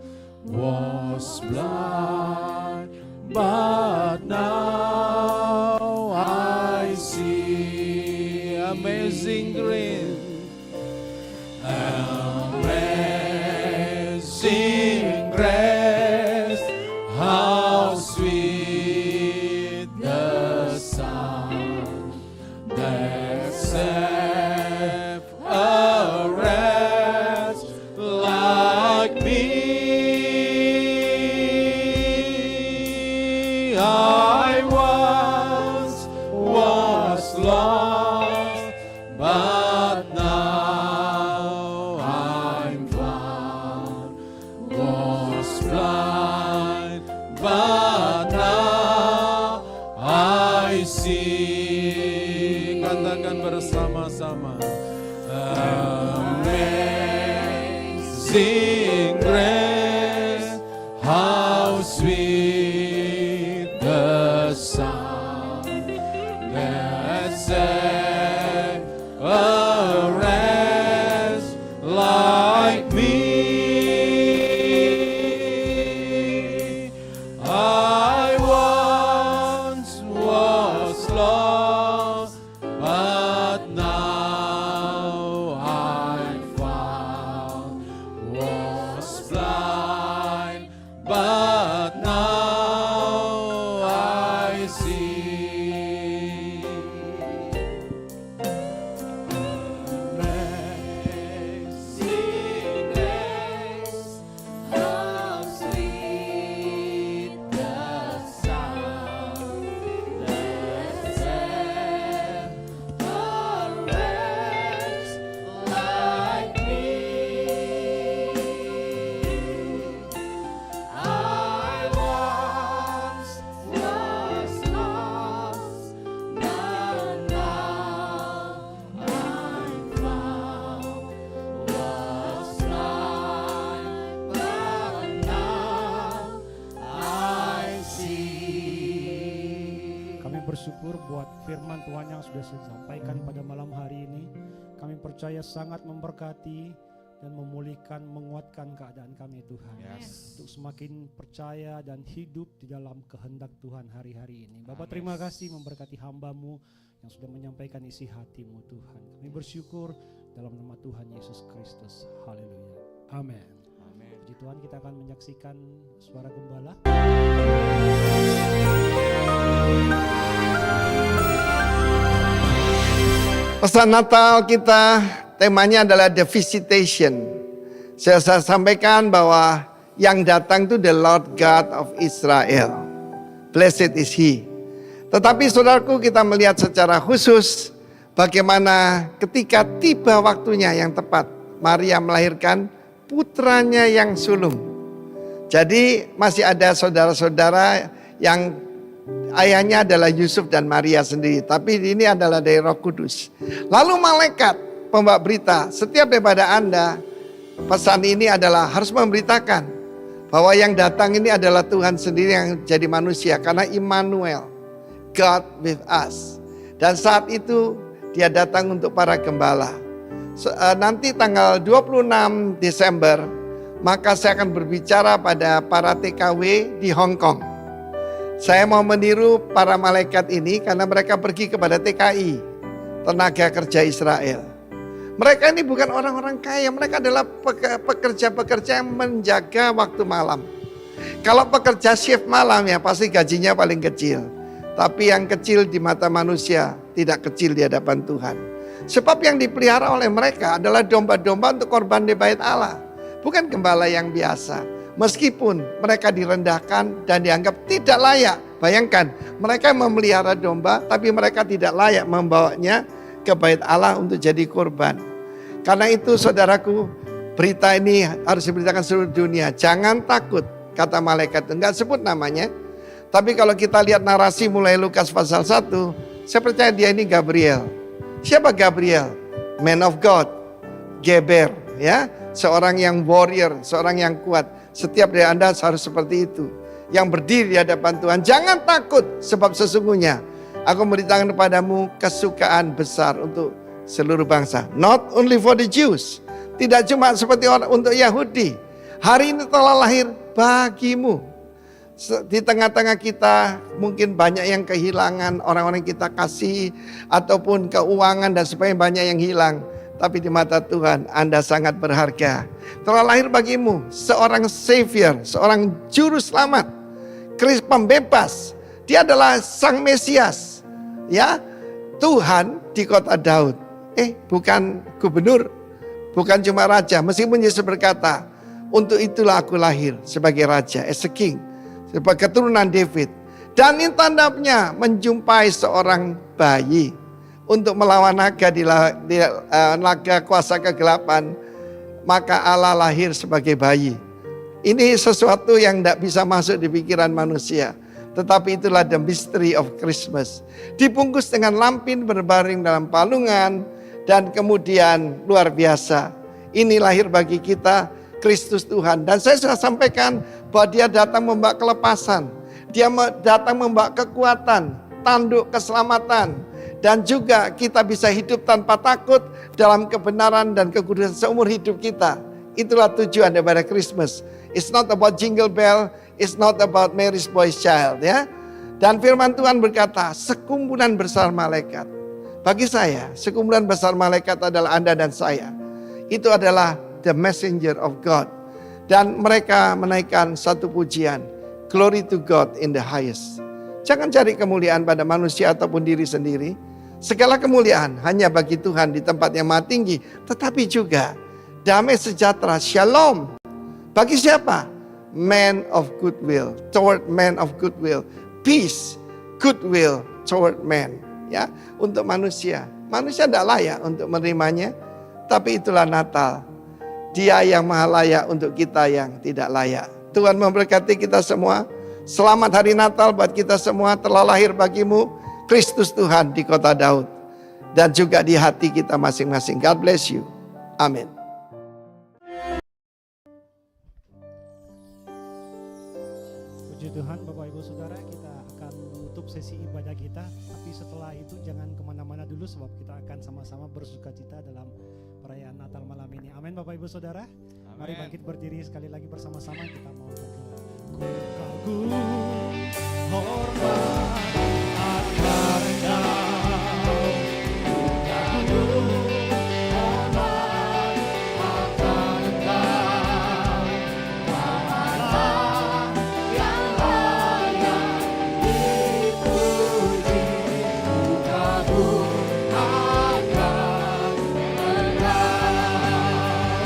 Was blind, but now I see. Amazing grace, amazing grace, how sweet the sound that saved a wretch like me. I once was lost, but now I'm found. Was blind, but now I see. Katakan bersama-sama. Amazing grace, how sweet the sound that saved a wretch like me. I once was lost, but now I'm found. bersyukur buat firman Tuhan yang sudah saya sampaikan pada malam hari ini. Kami percaya sangat memberkati dan memulihkan, menguatkan keadaan kami Tuhan. Untuk semakin percaya dan hidup di dalam kehendak Tuhan hari-hari ini. Bapak terima kasih memberkati hamba-Mu yang sudah menyampaikan isi hati-Mu Tuhan. Kami bersyukur dalam nama Tuhan Yesus Kristus. Haleluya. Amin. Puji Tuhan, kita akan menyaksikan suara gembala. Pesan Natal kita temanya adalah The Visitation. Saya sampaikan bahwa yang datang itu the Lord God of Israel. Blessed is He. Tetapi saudaraku, kita melihat secara khusus bagaimana ketika tiba waktunya yang tepat, Maria melahirkan putranya yang sulung. Jadi masih ada saudara-saudara yang ayahnya adalah Yusuf dan Maria sendiri. Tapi ini adalah dari Roh Kudus. Lalu malaikat pembawa berita, setiap daripada Anda, pesan ini adalah harus memberitakan bahwa yang datang ini adalah Tuhan sendiri yang jadi manusia. Karena Immanuel, God with us. Dan saat itu dia datang untuk para gembala. Nanti tanggal 26 Desember, maka saya akan berbicara pada para TKW di Hong Kong. Saya mau meniru para malaikat ini karena mereka pergi kepada TKI, tenaga kerja Israel. Mereka ini bukan orang-orang kaya, mereka adalah pekerja-pekerja yang menjaga waktu malam. Kalau pekerja shift malam ya pasti gajinya paling kecil. Tapi yang kecil di mata manusia tidak kecil di hadapan Tuhan. Sebab yang dipelihara oleh mereka adalah domba-domba untuk korban di bait Allah. Bukan gembala yang biasa. Meskipun mereka direndahkan dan dianggap tidak layak. Bayangkan, mereka memelihara domba tapi mereka tidak layak membawanya ke bait Allah untuk jadi korban. Karena itu saudaraku, berita ini harus diberitakan seluruh dunia. Jangan takut, kata malaikat. Enggak sebut namanya. Tapi kalau kita lihat narasi mulai Lukas pasal 1, saya percaya dia ini Gabriel. Siapa Gabriel? Man of God, Geber, ya, seorang yang warrior, seorang yang kuat. Setiap dari Anda harus seperti itu. Yang berdiri di hadapan Tuhan. Jangan takut, sebab sesungguhnya aku memberitakan kepadamu kesukaan besar untuk seluruh bangsa. Not only for the Jews. Tidak cuma seperti orang untuk Yahudi. Hari ini telah lahir bagimu. Di tengah-tengah kita mungkin banyak yang kehilangan orang-orang yang kita kasih. Ataupun keuangan dan sebagainya banyak yang hilang. Tapi di mata Tuhan Anda sangat berharga. Telah lahir bagimu seorang Savior, seorang Juru Selamat, Kristus pembebas. Dia adalah Sang Mesias, ya, Tuhan di kota Daud. Bukan gubernur, bukan cuma raja. Meskipun Yesus berkata, untuk itulah aku lahir sebagai raja, as a king, sebagai keturunan David. Dan ini tandanya menjumpai seorang bayi. Untuk melawan naga di naga kuasa kegelapan, maka Allah lahir sebagai bayi. Ini sesuatu yang tidak bisa masuk di pikiran manusia. Tetapi itulah the mystery of Christmas. Dibungkus dengan lampin berbaring dalam palungan. Dan kemudian luar biasa. Ini lahir bagi kita Kristus Tuhan. Dan saya sudah sampaikan bahwa dia datang membawa kelepasan. Dia datang membawa kekuatan, tanduk keselamatan. Dan juga kita bisa hidup tanpa takut dalam kebenaran dan kekudusan seumur hidup kita. Itulah tujuan daripada Christmas. It's not about jingle bell, it's not about Mary's boy's child, ya. Dan firman Tuhan berkata, sekumpulan besar malaikat. Bagi saya, sekumpulan besar malaikat adalah Anda dan saya. Itu adalah the messenger of God. Dan mereka menaikkan satu pujian, glory to God in the highest. Jangan cari kemuliaan pada manusia ataupun diri sendiri. Segala kemuliaan hanya bagi Tuhan di tempat yang maha tinggi. Tetapi juga damai sejahtera, shalom. Bagi siapa? Man of goodwill, toward man of goodwill. Peace, goodwill toward man. Ya, untuk manusia. Manusia tidak layak untuk menerimanya. Tapi itulah Natal. Dia yang maha layak untuk kita yang tidak layak. Tuhan memberkati kita semua. Selamat hari Natal buat kita semua. Telah lahir bagimu Kristus Tuhan di kota Daud. Dan juga di hati kita masing-masing. God bless you. Amin. Puji Tuhan Bapak Ibu Saudara, kita akan menutup sesi ibadah kita. Tapi setelah itu jangan kemana-mana dulu, sebab kita akan sama-sama bersukacita dalam perayaan Natal malam ini. Amin Bapak Ibu Saudara. Mari bangkit berdiri sekali lagi bersama-sama, kita mau berdoa. Ku kagum hormat akan Engkau, ku kagum hormat akan Engkau, Kau Allah yang layak dipuji. Ku kagum akan Engkau.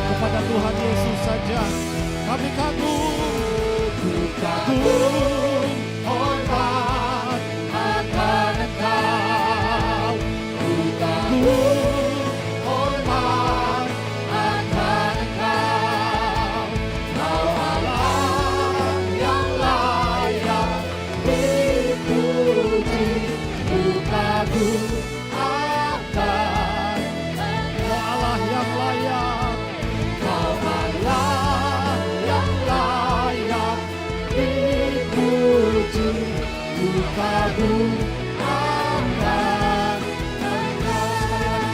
Kepada Tuhan Yesus saja kami kagum, ku kagum hormat akan Engkau, ku kagum hormat akan Engkau, Kau Allah yang layak dipuji. Ku kagum akan Engkau, Allah yang layak, Kau Allah yang layak dipuji. Ku kagum akan Engkau. Sekali lagi,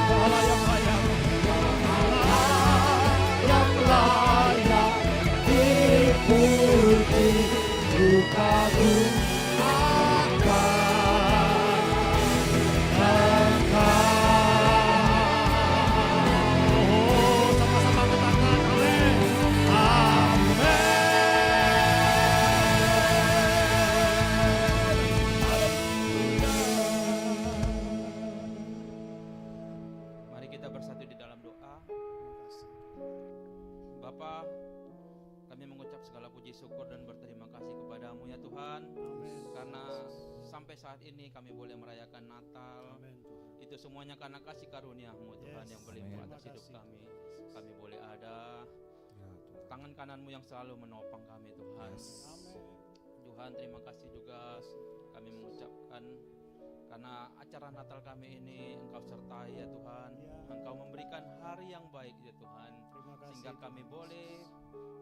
Kau Allah yang layak, Kau Allah yang layak dipuji. Ku kagum akan Engkau. Sama-sama angkat tangan, amin. Mari kita bersatu di dalam doa. Bapa, kami mengucap segala puji syukur dan berterima kasih kepadamu ya Tuhan. Karena sampai saat ini kami boleh merayakan Natal. Itu semuanya karena kasih karunia-Mu Tuhan yang berlimpah atas hidup kami. Kami boleh ada tangan kananmu yang selalu menopang kami Tuhan. Tuhan, terima kasih juga kami mengucapkan karena acara Natal kami ini Engkau sertai ya Tuhan. Engkau memberikan hari yang baik ya Tuhan, sehingga kami boleh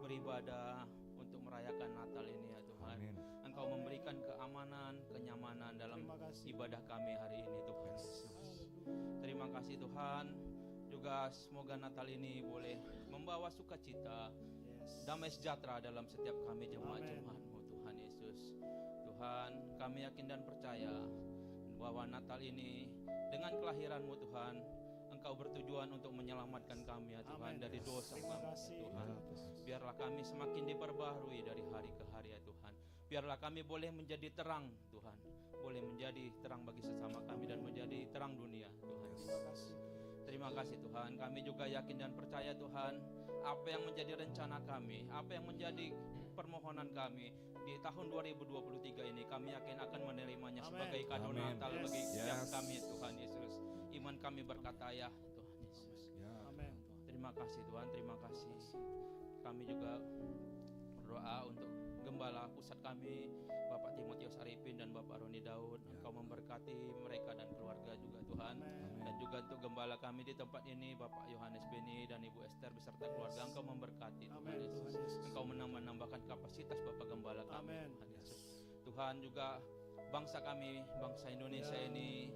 beribadah untuk merayakan Natal ini ya Tuhan. Engkau memberikan keamanan, kenyamanan dalam ibadah kami hari ini Tuhan Yesus. Terima kasih Tuhan. Juga semoga Natal ini boleh membawa sukacita, damai sejahtera dalam setiap kami jemaat-jemaat-Mu Tuhan Yesus. Tuhan, kami yakin dan percaya bahwa Natal ini dengan kelahiran-Mu Tuhan, Engkau bertujuan untuk menyelamatkan kami ya Tuhan dari dosa kami ya Tuhan. Biarlah kami semakin diperbaharui dari hari ke hari ya Tuhan. Biarlah kami boleh menjadi terang Tuhan, boleh menjadi terang bagi sesama kami dan menjadi terang dunia Tuhan. Terima kasih Tuhan. Kami juga yakin dan percaya Tuhan, apa yang menjadi rencana kami, apa yang menjadi permohonan kami di tahun 2023 ini, kami yakin akan menerimanya sebagai kado Natal bagi setiap kami Tuhan Yesus. Iman kami berkata ya Tuhan Yesus. Amin. Terima kasih Tuhan, terima kasih. Kami juga berdoa untuk gembala pusat kami, Bapak Timotius Arifin dan Bapak Roni Daud. Engkau memberkati mereka dan keluarga juga Tuhan. Dan juga untuk gembala kami di tempat ini, Bapak Yohanes Beni dan Ibu Esther beserta keluarga. Engkau memberkati Tuhan Yesus. Engkau menambahkan kapasitas Bapak gembala kami Tuhan Yesus. Tuhan juga bangsa kami, bangsa Indonesia ini,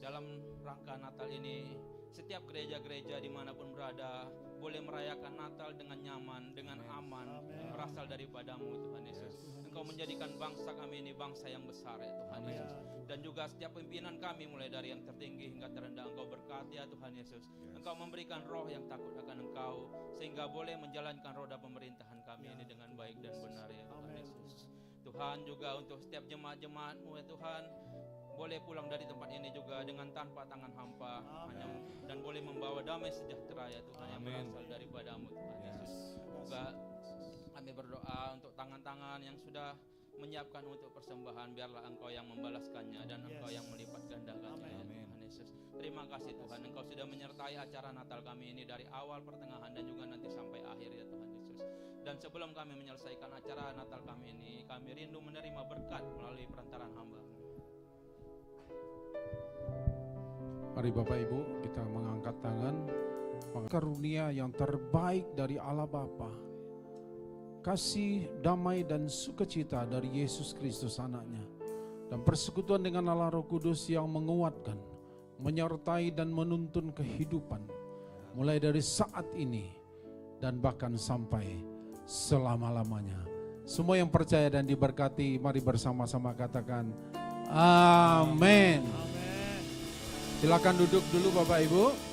dalam rangka Natal ini, setiap gereja-gereja dimanapun berada boleh merayakan Natal dengan nyaman, dengan aman, berasal daripadamu Tuhan Yesus. Engkau menjadikan bangsa kami ini bangsa yang besar ya Tuhan Yesus. Dan juga setiap pimpinan kami mulai dari yang tertinggi hingga terendah, Engkau berkati ya Tuhan Yesus. Engkau memberikan roh yang takut akan Engkau, sehingga boleh menjalankan roda pemerintahan kami ini dengan baik dan benar ya Tuhan Yesus. Tuhan juga untuk setiap jemaat-jemaat-Mu ya Tuhan, boleh pulang dari tempat ini juga dengan tanpa tangan hampa, dan boleh membawa damai sejahtera ya Tuhan yang berasal daripadamu Tuhan Yesus. Juga kami berdoa untuk tangan-tangan yang sudah menyiapkan untuk persembahan, biarlah Engkau yang membalaskannya dan Engkau yang melipat gandakannya ya Tuhan Yesus. Terima kasih Tuhan, Engkau sudah menyertai acara Natal kami ini dari awal, pertengahan dan juga nanti sampai akhir ya Tuhan Yesus. Dan sebelum kami menyelesaikan acara Natal kami ini, kami rindu menerima berkat melalui perantaran hamba. Mari Bapak Ibu kita mengangkat tangan, karunia yang terbaik dari Allah Bapa kasih, damai, dan sukacita dari Yesus Kristus anaknya, dan persekutuan dengan Allah Roh Kudus yang menguatkan, menyertai dan menuntun kehidupan mulai dari saat ini dan bahkan sampai selama-lamanya. Semua yang percaya dan diberkati, mari bersama-sama katakan amin. Silakan duduk dulu Bapak Ibu.